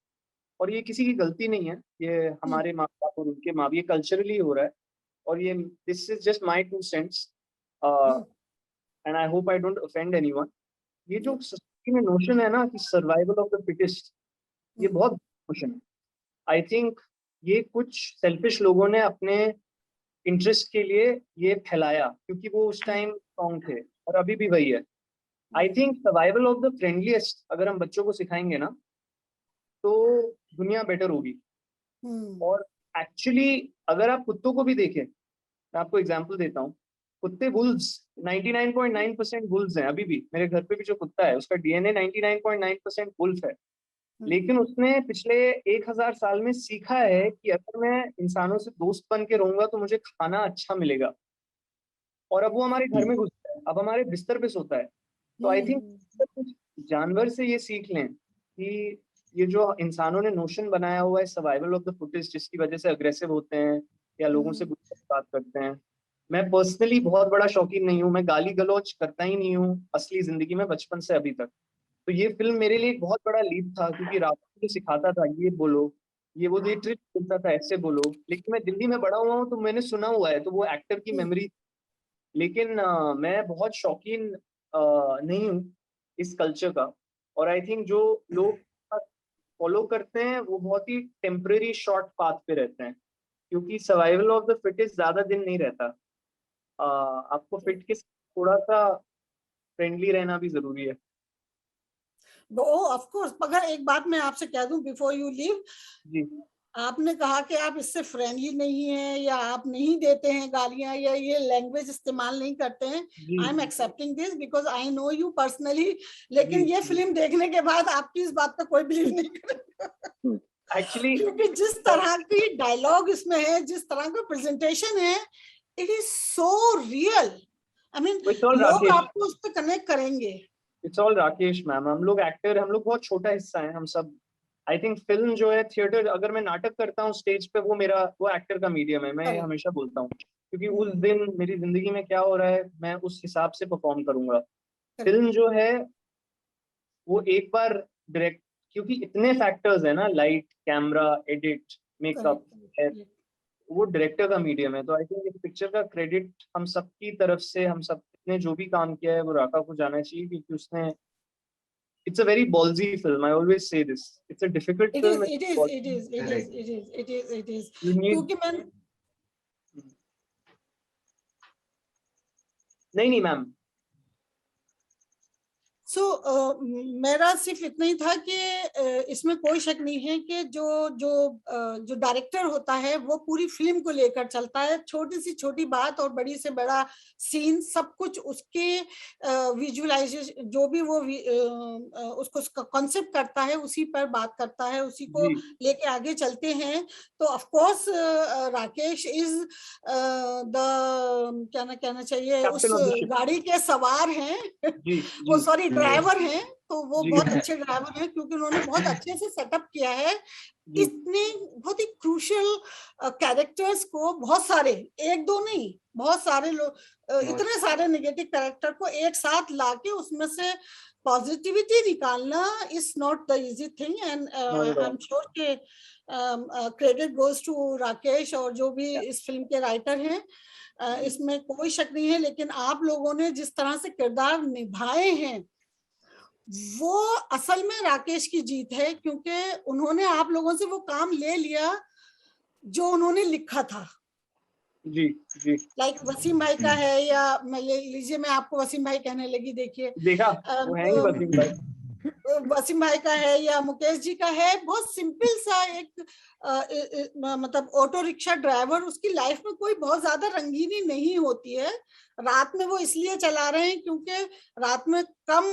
और ये किसी की गलती नहीं है, ये हमारे माँ बाप और उनके माँ, ये कल्चरली हो रहा है, और ये this is just my 2 cents and I hope I don't offend anyone. ये जो सोसाइटी में नोशन है ना कि सर्वाइवल ऑफ द फिटेस्ट, ये बहुत नोशन है। आई थिंक ये कुछ सेल्फिश लोगों ने अपने इंटरेस्ट के लिए ये फैलाया, क्योंकि वो उस टाइम स्ट्रॉन्ग थे, और अभी भी वही है। I think survival of the friendliest अगर हम बच्चों को सिखाएंगे ना, तो दुनिया बेटर होगी। और एक्चुअली अगर आप कुत्तों को भी देखें, मैं आपको एग्जांपल देता हूँ, कुत्ते वुल्व्स 99.9% वुल्व्स हैं। अभी भी मेरे घर पे भी जो कुत्ता है उसका डीएनए 99.9% वुल्फ है, लेकिन उसने पिछले 1000 साल में सीखा है कि अगर मैं इंसानों से दोस्त बन के रहूंगा तो मुझे खाना अच्छा मिलेगा, और अब वो हमारे घर में घुसता है, अब हमारे बिस्तर पे सोता है। तो आई थिंक जानवर से ये सीख लें कि ये जो इंसानों ने नोशन बनाया हुआ है सर्वाइवल ऑफ द फिटेस्ट, जिसकी वजह से अग्रेसिव होते हैं या लोगों से गुस्से से बात करते हैं। मैं पर्सनली बहुत बड़ा शौकीन नहीं हूँ, मैं गाली गलौज करता ही नहीं हूँ असली जिंदगी में, बचपन से अभी तक। तो ये फिल्म मेरे लिए एक बहुत बड़ा लीप था, क्योंकि राहुल मुझे सिखाता था ये बोलो, ये वो ये ट्रिक बोलता था ऐसे बोलो। लेकिन मैं दिल्ली में बड़ा हुआ हूँ तो मैंने सुना हुआ है, तो वो एक्टर की मेमोरी। लेकिन मैं बहुत शौकीन नहीं हूँ इस कल्चर का, और आई थिंक जो लोग फॉलो करते हैं वो बहुत ही टेम्परेरी शॉर्ट पाथ पे रहते हैं, क्योंकि सर्वाइवल ऑफ द फिटेस्ट ज्यादा दिन नहीं रहता। आपको फिट के थोड़ा सा फ्रेंडली रहना भी जरूरी है। Of course. मगर एक बात मैं आपसे कह दूं बिफोर यू लीव, जी, आपने कहा कि आप इससे फ्रेंडली नहीं हैं, या आप नहीं देते हैं गालियां, या ये लैंग्वेज इस्तेमाल नहीं करते हैं। I am accepting this because I know you personally, लेकिन ये फिल्म देखने के बाद आपकी इस बात पर कोई बिलीव नहीं करेगा एक्चुअली, क्योंकि जिस तरह की डायलॉग इसमें है, जिस तरह का प्रेजेंटेशन है, it is so real. I mean लोग आपको उस पर कनेक्ट करेंगे। It's all Rakesh ma'am. हम लोग एक्टर, हम लोग बहुत छोटा हिस्सा है, हम सब। आई थिंक फिल्म जो है, थिएटर, अगर मैं नाटक करता हूँ स्टेज पे, वो मेरा वो एक्टर का मीडियम है। मैं हमेशा बोलता हूँ, क्योंकि उस दिन मेरी जिंदगी में क्या हो रहा है मैं उस हिसाब से परफॉर्म करूंगा। फिल्म जो है वो एक बार डायरेक्ट, क्योंकि इतने फैक्टर्स है ना, लाइट, कैमरा, एडिट, मेकअप, वो डायरेक्टर का मीडियम है। तो आई थिंक इस पिक्चर का क्रेडिट हम सब की तरफ से, हम सब ने जो भी काम किया है वो राका को जाना चाहिए, क्योंकि उसने, it's a very ballsy film. I always say this. It's a difficult film. It is. क्योंकि मैं नहीं मैम, मेरा सिर्फ इतना ही था कि इसमें कोई शक नहीं है कि जो डायरेक्टर होता है वो पूरी फिल्म को लेकर चलता है, छोटी से छोटी बात और बड़ी से बड़ा सीन सब कुछ उसके विजुअलाइजेशन जो भी वो उसको कॉन्सेप्ट करता है उसी पर बात करता है, उसी को लेके आगे चलते हैं। तो of course Rakesh is the क्या कहना चाहिए उस गाड़ी के सवार हैं वो सॉरी ड्राइवर हैं, तो वो बहुत अच्छे ड्राइवर हैं क्योंकि उन्होंने बहुत अच्छे से सेटअप किया है। इतने बहुत ही क्रूशियल कैरेक्टर्स को, बहुत सारे, एक दो नहीं, बहुत सारे लोग, इतने सारे नेगेटिव कैरेक्टर को एक साथ लाके उसमें से पॉजिटिविटी निकालना is not the easy thing. And I am sure कि क्रेडिट गोज टू राकेश और जो भी इस फिल्म के राइटर हैं, इसमें कोई शक नहीं है। लेकिन आप लोगों ने जिस तरह से किरदार निभाए हैं वो असल में राकेश की जीत है, क्योंकि उन्होंने आप लोगों से वो काम ले लिया जो उन्होंने लिखा था। जी जी। लाइक वसीम भाई का है, या लीजिए मैं आपको वसीम भाई कहने लगी, देखिए देखा वो है ही वसीम भाई। वसीम भाई का है या मुकेश जी का है, बहुत सिंपल सा एक मतलब ऑटो रिक्शा ड्राइवर, उसकी लाइफ में कोई बहुत ज्यादा रंगीनी नहीं होती है। रात में वो इसलिए चला रहे हैं क्योंकि रात में कम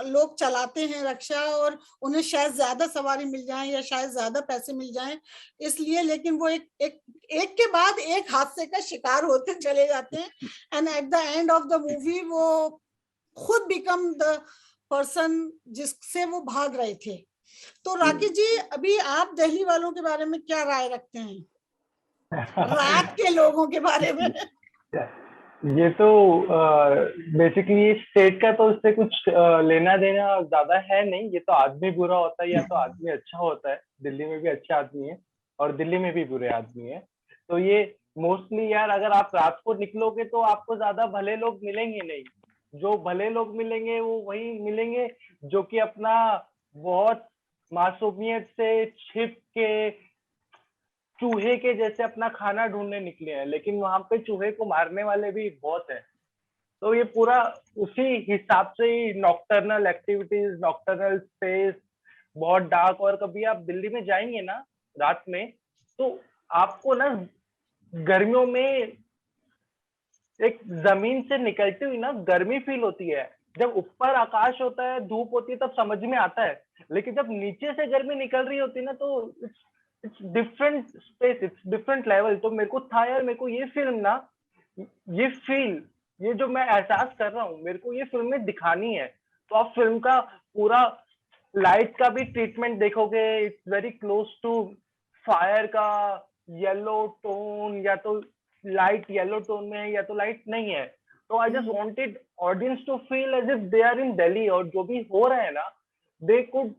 लोग चलाते हैं रिक्शा और उन्हें शायद ज्यादा सवारी मिल जाए या शायद ज्यादा पैसे मिल जाएं, इसलिए। लेकिन वो एक के बाद एक हादसे का शिकार होते चले जाते हैं, and at the end of the movie वो खुद बिकम द पर्सन जिससे वो भाग रहे थे। तो राकेश जी, अभी आप दिल्ली वालों के बारे में क्या राय रखते हैं, रात के लोगों के बारे में? ये तो बेसिकली स्टेट का तो इससे कुछ लेना देना ज्यादा है नहीं। ये तो आदमी बुरा होता है या तो आदमी अच्छा होता है। दिल्ली में भी अच्छे आदमी है और दिल्ली में भी बुरे आदमी है। तो ये मोस्टली यार, अगर आप रात को निकलोगे तो आपको ज्यादा भले लोग मिलेंगे नहीं। जो भले लोग मिलेंगे वो वही मिलेंगे जो कि अपना बहुत मासूमियत से छिप के चूहे के जैसे अपना खाना ढूंढने निकले हैं, लेकिन वहां पे चूहे को मारने वाले भी बहुत हैं। तो ये पूरा उसी हिसाब से ही नॉक्टर्नल एक्टिविटीज, नॉक्टर्नल स्पेस, बहुत डार्क। और कभी आप दिल्ली में जाएंगे ना रात में, तो आपको ना गर्मियों में एक जमीन से निकलती हुई ना गर्मी फील होती है। जब ऊपर आकाश होता है, धूप होती है, तब समझ में आता है, लेकिन जब नीचे से गर्मी निकल रही होती है ना, तो it's different space, it's different level. तो मेरे को था यार, मेरे को ये फिल्म ना, ये जो मैं एहसास कर रहा हूँ, मेरे को ये फिल्म में दिखानी है। तो आप फिल्म का पूरा लाइट का भी ट्रीटमेंट देखोगे, it's very close to fire का येलो टोन, या तो लाइट येलो टोन में है या तो लाइट नहीं है। तो I just wanted audience to feel as if they are in Delhi, और जो भी हो रहा है ना, they could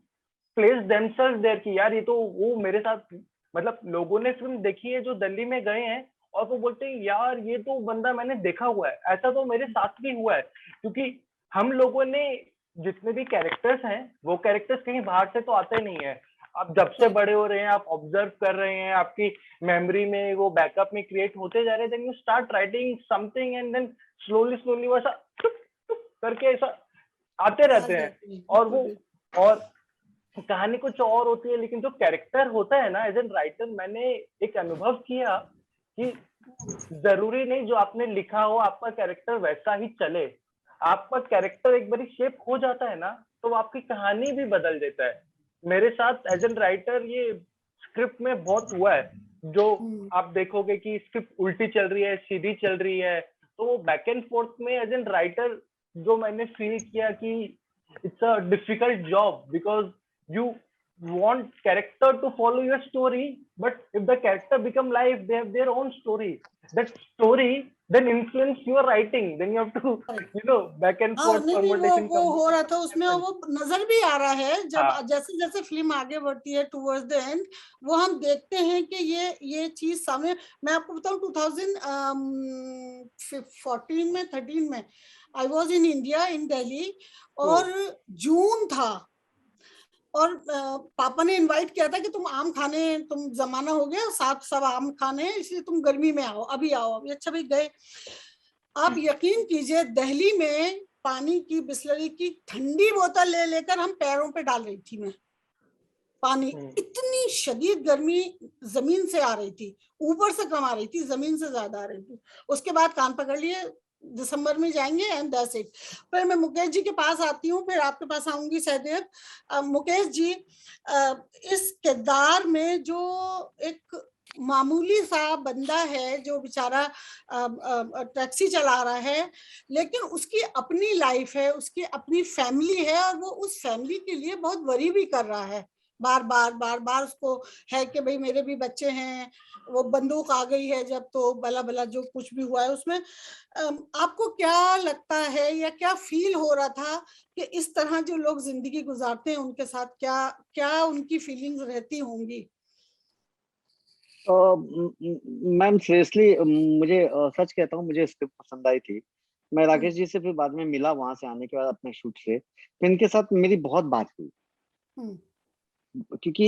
place themselves there कि यार ये तो वो मेरे साथ, मतलब लोगों ने फिल्म देखी है जो दिल्ली में गए हैं और वो बोलते हैं यार ये तो बंदा मैंने देखा हुआ है, ऐसा तो मेरे साथ भी हुआ है। क्योंकि हम लोगों ने जितने भी कैरेक्टर्स हैं, वो कैरेक्टर्स कहीं बाहर से तो आते नहीं है। आप जब से बड़े हो रहे हैं, आप ऑब्जर्व कर रहे हैं, आपकी मेमोरी में वो बैकअप में क्रिएट होते जा रहे हैं, then you start writing something and then slowly वो ऐसा करके ऐसा आते रहते हैं। और कहानी कुछ और होती है, लेकिन जो कैरेक्टर होता है ना, एज एन राइटर मैंने एक अनुभव किया कि जरूरी नहीं जो आपने लिखा हो आपका कैरेक्टर वैसा ही चले। आपका कैरेक्टर एक बारी शेप हो जाता है ना, तो आपकी कहानी भी बदल देता है। मेरे साथ एज एन राइटर ये स्क्रिप्ट में बहुत हुआ है, जो आप देखोगे कि स्क्रिप्ट उल्टी चल रही है, सीधी चल रही है, तो बैक एंड फोर्थ में एज एन राइटर जो मैंने फील किया कि it's a difficult job, because you want character to follow your story, but if the character become live, they have their own story. That story then influence your writing, then you have to back and forth conversation। वो हो रहा था उसमें, वो नजर भी आ रहा है जब जैसे जैसे फिल्म आगे बढ़ती है टुवर्ड्स द एंड, वो हम देखते हैं कि ये चीज सामने। मैं आपको बताऊं 2014 में 13 में आई वॉज इन इंडिया, इन दिल्ली, और जून था और पापा ने इनवाइट किया था कि तुम आम खाने, तुम जमाना हो गया साथ सब आम खाने, इसलिए तुम गर्मी में आओ, अभी आओ अभी। अच्छा भाई गए। आप यकीन कीजिए दिल्ली में पानी की, बिस्लरी की ठंडी बोतल ले लेकर हम पैरों पे डाल रही थी मैं पानी। इतनी शदीद गर्मी जमीन से आ रही थी, ऊपर से कम आ रही थी, जमीन से ज्यादा आ रही थी। उसके बाद कान पकड़ लिए, दिसंबर में जाएंगे एंड दैट्स इट। फिर मैं मुकेश जी के पास आती हूँ, फिर आपके पास आऊंगी सहदेव। मुकेश जी, इस किरदार में जो एक मामूली सा बंदा है जो बेचारा टैक्सी चला रहा है, लेकिन उसकी अपनी लाइफ है, उसकी अपनी फैमिली है, और वो उस फैमिली के लिए बहुत वरी भी कर रहा है। बार बार उसको है कि भाई मेरे भी बच्चे हैं, वो बंदूक आ गई है जब, तो बला बला जो कुछ भी हुआ है उसमें। आपको क्या लगता है या क्या फील हो रहा था कि इस तरह जो लोग जिंदगी गुजारते हैं उनके साथ क्या क्या उनकी फीलिंग्स रहती होंगी? मैम सीरियसली मुझे सच कहता हूँ, मुझे स्क्रिप्ट पसंद आई थी। मैं राकेश जी से फिर बाद में मिला, वहां से आने के बाद अपने शूट से, फिर इनके साथ मेरी बहुत बात हुई। क्योंकि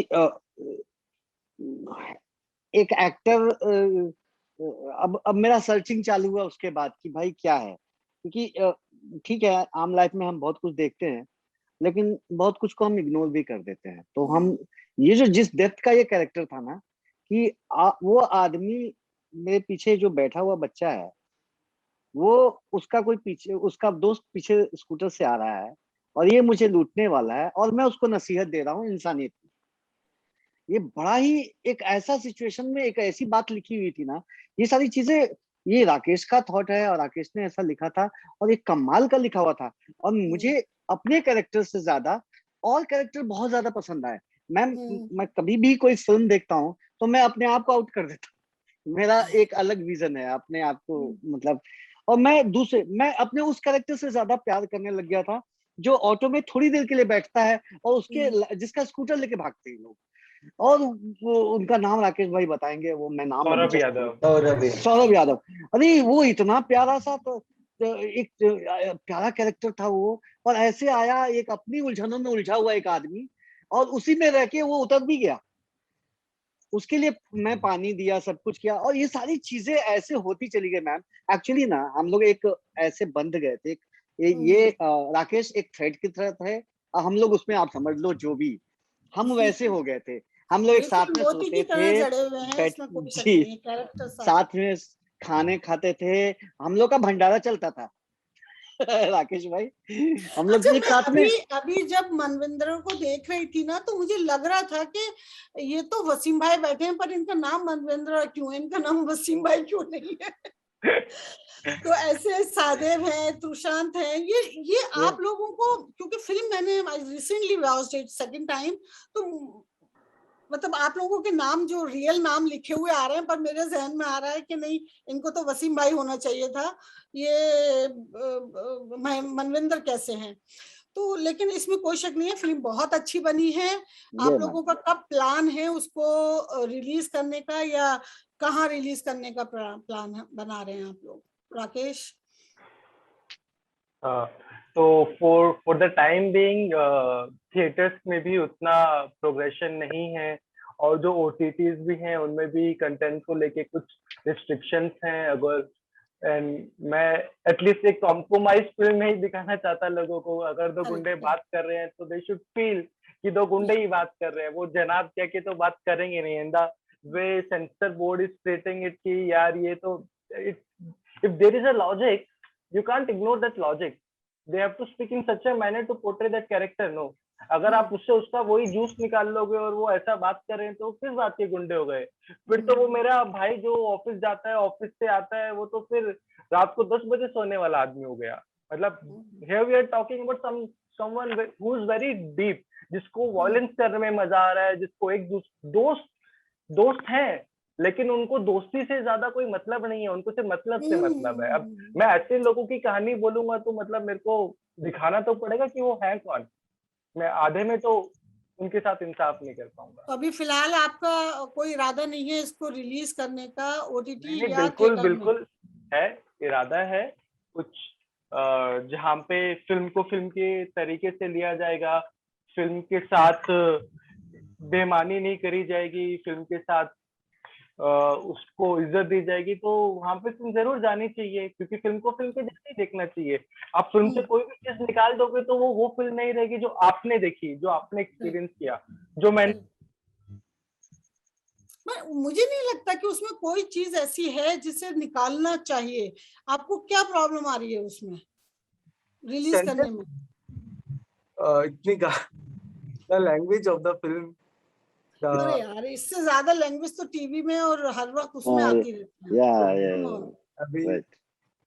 एक एक्टर, अब मेरा सर्चिंग चालू हुआ उसके बाद कि भाई क्या है। क्योंकि ठीक है, आम लाइफ में हम बहुत कुछ देखते हैं, लेकिन बहुत कुछ को हम इग्नोर भी कर देते हैं। तो हम ये जो जिस डेप्थ का ये कैरेक्टर था ना, कि वो आदमी, मेरे पीछे जो बैठा हुआ बच्चा है, वो उसका कोई पीछे, उसका दोस्त पीछे स्कूटर से आ रहा है और ये मुझे लूटने वाला है, और मैं उसको नसीहत दे रहा हूँ इंसानियत की। ये बड़ा ही एक ऐसा सिचुएशन में एक ऐसी बात लिखी हुई थी ना, ये सारी चीजें, ये राकेश का थॉट है और राकेश ने ऐसा लिखा था, और ये कमाल का लिखा हुआ था। और मुझे अपने कैरेक्टर से ज्यादा और कैरेक्टर बहुत ज्यादा पसंद आए। मैं कभी भी कोई फिल्म देखता हूँ तो मैं अपने आप को आउट कर देता हूँ। मेरा एक अलग विजन है अपने आप को, मतलब। और मैं अपने उस कैरेक्टर से ज्यादा प्यार करने लग गया था, जो ऑटो में थोड़ी देर के लिए बैठता है और उसके जिसका स्कूटर लेके भागते हैं लोग। और वो उनका नाम राकेश भाई बताएंगे, वो मैं नाम सौरभ यादव। सौरभ यादव। अरे वो इतना प्यारा सा, तो एक प्यारा कैरेक्टर था वो। और ऐसे आया एक अपनी उलझनों में उलझा हुआ एक आदमी, और उसी में रह के वो उतर भी गया। उसके लिए मैं पानी दिया, सब कुछ किया, और ये सारी चीजें ऐसे होती चली गई मैम। एक्चुअली ना हम लोग एक ऐसे बंध गए थे, ये राकेश एक थ्रेड की तरह थे, हम लोग उसमें आप समझ लो जो भी, हम वैसे हो गए थे। हम लोग एक साथ में सोते थे, जी, साथ में खाने खाते थे, हम लोग का भंडारा चलता था। राकेश भाई, हम लोग एक साथ में। अभी जब मनविंदर को देख रही थी ना, तो मुझे लग रहा था कि ये तो वसीम भाई बैठे हैं, पर इनका नाम मनविंदर क्यों है, इनका नाम वसीम भाई क्यों नहीं है? तो ऐसे सादेव है, तुषांत है, ये आप लोगों को, क्योंकि फिल्म मैंने recently watched it second time, तो मतलब आप लोगों के नाम जो रियल नाम लिखे हुए आ रहे हैं, पर मेरे जहन में आ रहा है कि नहीं, इनको तो वसीम भाई होना चाहिए था, ये मनविंदर कैसे हैं? तो लेकिन इसमें कोई शक नहीं है, फिल्म बहुत अच्छी बनी है। आप लोगों का कब प्लान है उसको रिलीज करने का, या कहाँ रिलीज करने का प्लान बना रहे हैं आप लोग? राकेश? तो for the time being theatres में भी उतना प्रोग्रेशन नहीं है, और जो OTTs भी हैं उनमें भी कंटेंट को लेके कुछ रिस्ट्रिक्शंस हैं। अगर मैं एटलीस्ट एक कॉम्प्रोमाइज फिल्म नहीं दिखाना चाहता लोगों को। अगर दो गुंडे बात कर रहे हैं तो दे शुड फील कि दो गुंडे ही बात कर रहे हैं, वो जनाब क्या के तो बात करेंगे नहीं। And the way censor board is stating it कि यार ये तो, if there is a logic, you can't ignore that logic. They have to speak in such a manner to portray that character. No, अगर आप उससे उसका वही जूस निकाल लोगे और वो ऐसा बात कर रहे हैं तो किस बात के गुंडे हो गए? फिर तो वो मेरा भाई जो ऑफिस जाता है, ऑफिस से आता है, वो तो फिर रात को 10 बजे सोने वाला आदमी हो गया। मतलब here we are talking about someone who is very deep, जिसको वायलेंस करने में मजा आ रहा है, जिसको एक दोस्त है, लेकिन उनको दोस्ती से ज्यादा कोई मतलब नहीं है, उनको सिर्फ मतलब से मतलब है। अब मैं ऐसे लोगों की कहानी बोलूंगा तो मतलब मेरे को दिखाना तो पड़ेगा कि वो है कौन। मैं आधे में तो उनके साथ इंसाफ नहीं कर पाऊंगा। तो अभी फिलहाल आपका कोई इरादा नहीं है इसको रिलीज करने का OTT या बिल्कुल है, इरादा है कुछ जहाँ पे फिल्म को फिल्म के तरीके से लिया जाएगा, फिल्म के साथ बेईमानी नहीं करी जाएगी, फिल्म के साथ उसको इज्जत दी जाएगी, तो वहां पे फिल्म जरूर जानी चाहिए, क्योंकि फिल्म को फिल्म के जैसे ही देखना चाहिए। आप फिल्म से कोई भी चीज निकाल दोगे तो वो फिल्म नहीं रहेगी जो आपने देखी, जो आपने एक्सपीरियंस किया, जो मैंने। मुझे नहीं लगता कि उसमें कोई चीज ऐसी है जिसे निकालना चाहिए। आपको क्या प्रॉब्लम आ रही है उसमें रिलीज करने में? the language of the film, अरे यार, इससे ज्यादा लैंग्वेज तो टीवी में और हर वक्त उसमें आती रहती है। अभी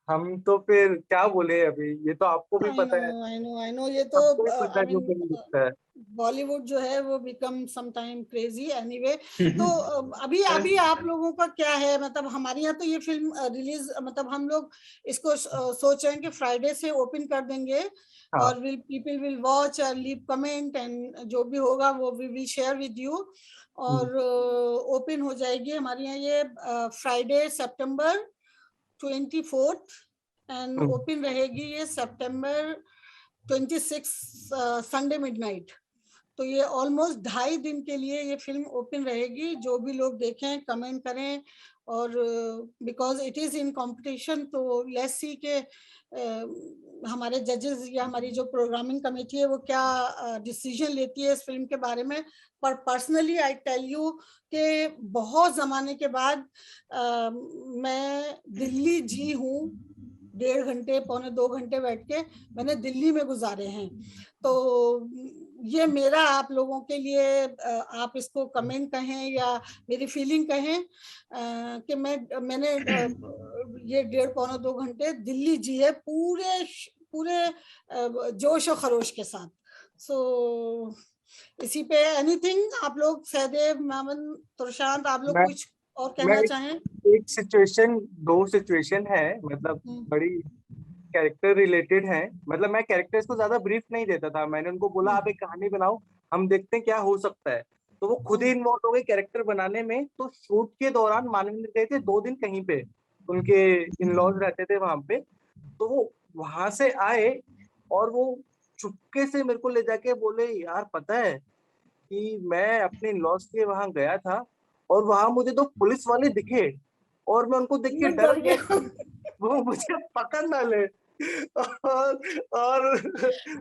हम तो फिर क्या बोले, अभी ये तो आपको भी पता है। I know, ये तो बॉलीवुड जो है वो become some time crazy anyway. तो अभी आप लोगों का क्या है, मतलब हमारे यहाँ तो ये फिल्म रिलीज, मतलब हम लोग इसको सोच रहे हैं कि फ्राइडे से ओपन कर देंगे और पीपल विल वॉच और लीव कमेंट एंड जो भी होगा वो we will share with you, और ओपन हो जाएगी हमारे यहाँ ये फ्राइडे सितंबर 24 एंड ओपन रहेगी ये सितंबर 26 संडे मिडनाइट। तो ये ऑलमोस्ट 2.5 दिन के लिए ये फिल्म ओपन रहेगी। जो भी लोग देखें कमेंट करें, और because it is in competition, तो लेट्स सी के हमारे जजेस या हमारी जो प्रोग्रामिंग कमेटी है वो क्या डिसीजन लेती है इस फिल्म के बारे में। पर पर्सनली आई टेल यू कि बहुत जमाने के बाद मैं दिल्ली जी हूँ, 1.5 घंटे पौने 2 घंटे बैठ के मैंने दिल्ली में गुजारे हैं। तो ये मेरा आप लोगों के लिए, आप इसको कमेंट कहें या मेरी फीलिंग कहें, कि मैंने ये 1.5 पौने 2 घंटे दिल्ली जी है पूरे जोश और खरोश के साथ। सो इसी पे एनीथिंग आप लोग, सहदेव, मामन, तुरशांत, आप लोग कुछ और कहना चाहें? एक सिचुएशन, 2 सिचुएशन है, मतलब बड़ी कैरेक्टर रिलेटेड है। मतलब मैं कैरेक्टर्स को ज्यादा ब्रीफ नहीं देता था, मैंने उनको बोला आप एक कहानी बनाओ, हम देखते हैं क्या हो सकता है। तो वो खुद ही इन्वॉल्व हो गए कैरेक्टर बनाने में। तो शूट के दौरान मानव गए थे 2 दिन कहीं पे, उनके इन-लॉज रहते थे वहां पे। तो वो वहां से आए और वो चुपके से मेरे को ले जाके बोले, यार पता है कि मैं अपने इन-लॉज के वहां गया था और वहां मुझे 2 पुलिस वाले दिखे और मैं उनको देख के डर गया, वो मुझे पकड़ ना ले। और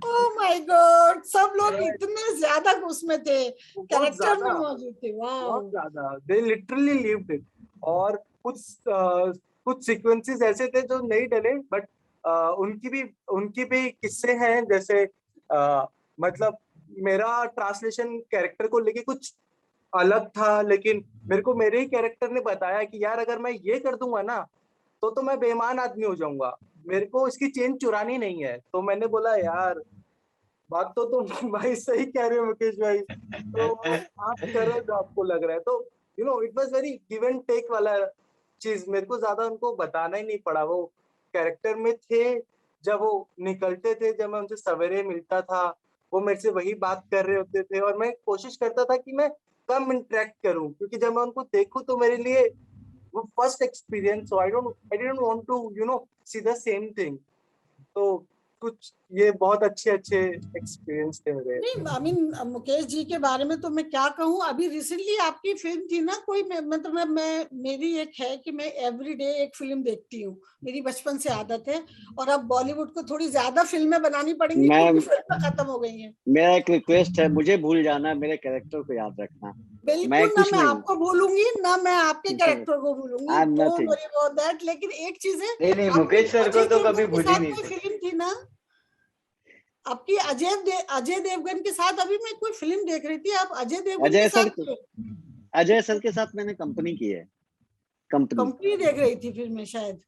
ओह माय गॉड, सब लोग इतने ज्यादा उसमें थे, कैरेक्टर में मौजूद थे। वाह, बहुत ज्यादा, दे लिटरली लिव्ड इट। और कुछ सीक्वेंसेस ऐसे थे जो नहीं डले, बट उनकी भी किस्से हैं। जैसे मतलब मेरा ट्रांसलेशन कैरेक्टर को लेके कुछ अलग था, लेकिन मेरे को मेरे ही कैरेक्टर ने बताया कि यार अगर मैं ये कर दूंगा ना तो मैं बेईमान आदमी हो जाऊंगा, मेरे को इसकी चेन चुरानी नहीं है। तो मैंने बोला यार बात तो तुम भाई सही कह रहे हो मुकेश भाई, तो आप करो जो आपको लग रहा है। तो you know it was very give and take वाला चीज, मेरे को ज्यादा उनको बताना ही नहीं पड़ा। वो कैरेक्टर में थे, जब वो निकलते थे, जब मैं उनसे सवेरे मिलता था, वो मेरे से वही बात कर रहे होते थे और मैं कोशिश करता था कि मैं कम इंटरेक्ट करूं, क्योंकि जब मैं उनको देखूं तो मेरे लिए वो फर्स्ट एक्सपीरियंस हो। I didn't want to you know see the same thing. तो कुछ ये बहुत अच्छे एक्सपीरियंस थे मेरे। नहीं, आई मीन मुकेश जी के बारे में तो मैं क्या कहूँ। अभी रिसेंटली आपकी फिल्म थी ना कोई, मतलब मैं मेरी एक है कि मैं एवरीडे एक फिल्म देखती हूँ, मेरी बचपन से आदत है। और अब बॉलीवुड को थोड़ी ज्यादा फिल्में बनानी पड़ेंगी क्योंकि फिल्में खत्म हो गई हैं। मेरा एक रिक्वेस्ट है, मुझे भूल जाना, मेरे कैरेक्टर को याद रखना। बिल्कुल ना, मैं आपको भूलूंगी ना मैं आपके कैरेक्टर को भूलूंगी, डोंट वरी अबाउट दैट। लेकिन एक चीज है, नहीं मुकेश सर को तो कभी भूल ही नहीं। फिल्म थी ना आपकी अजय देवगन के साथ, अभी मैं कोई फिल्म देख रही थी, आप अजय देवगन के साथ, अजय सर के साथ मैंने कंपनी की है, कंपनी देख रही थी फिर मैं शायद।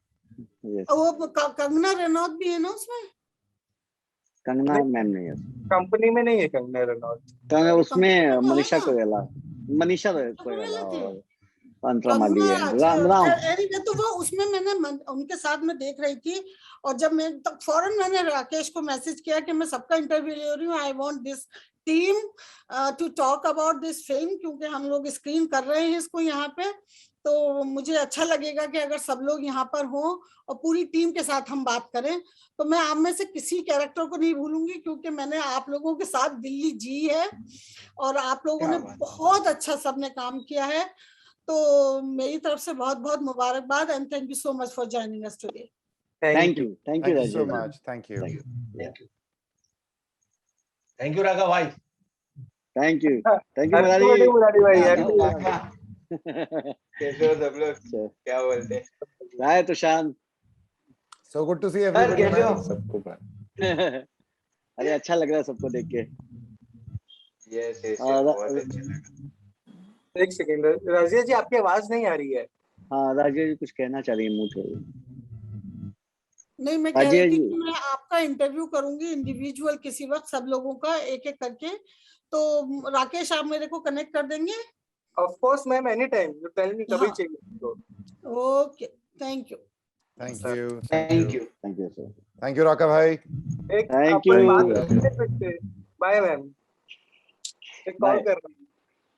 वो कंगना रनौत भी है ना उसमें? कंगना मैम नहीं है कंपनी में, नहीं है कंगना रनौत, तो उसमें मनीषा कोइराला तो वो उसमें मैंने उनके साथ में देख रही थी। और जब मैं तब फौरन मैंने राकेश को मैसेज किया कि मैं सबका इंटरव्यू ले रही हूँ, I want this team to talk about this film, क्योंकि हम लोग स्क्रीन कर रहे हैं इसको यहाँ पे। तो मुझे अच्छा लगेगा कि अगर सब लोग यहाँ पर हों और पूरी टीम के साथ हम बात करें। तो मैं आप में से किसी कैरेक्टर को नहीं भूलूंगी, क्योंकि मैंने आप लोगों के साथ दिल्ली जी है और आप लोगों ने बहुत अच्छा सबने काम किया है। तो मेरी तरफ से बहुत बहुत मुबारकबाद and thank you so much for joining us today. Thank you Thank you so Rajeev. much. Thank you. Thank you Raghav भाई। Thank you Happy birthday, Murari भाई, happy birthday. कैसे हो सब लोग, क्या बोलते हैं? Rai Tushar. So good to see sir everybody, कैसे हो? man. सबको अरे अच्छा लग रहा है सबको देख के। यस यस हाँ, बहुत अच्छा लगा। एक सेकंड, रजिया जी आपकी आवाज नहीं आ रही है। हाँ राजीव जी कुछ कहना चाह रही है, मुंह छोड़। नहीं, मैं कह अजय रही थी जी। कि मैं आपका इंटरव्यू करूंगी इंडिविजुअल किसी वक्त, सब लोगों का एक एक करके। तो राकेश आप मेरे को कनेक्ट कर देंगे? Of course ma'am, any time, you tell me, कभी हाँ। चाहिए तो। Okay, thank you. Thank you. Thank you. Thank you sir. Thank you, Raka bhai. एक Thank अपन you. बात करते हैं फिर से। बाय मैम, एक कॉल कर रही हूँ।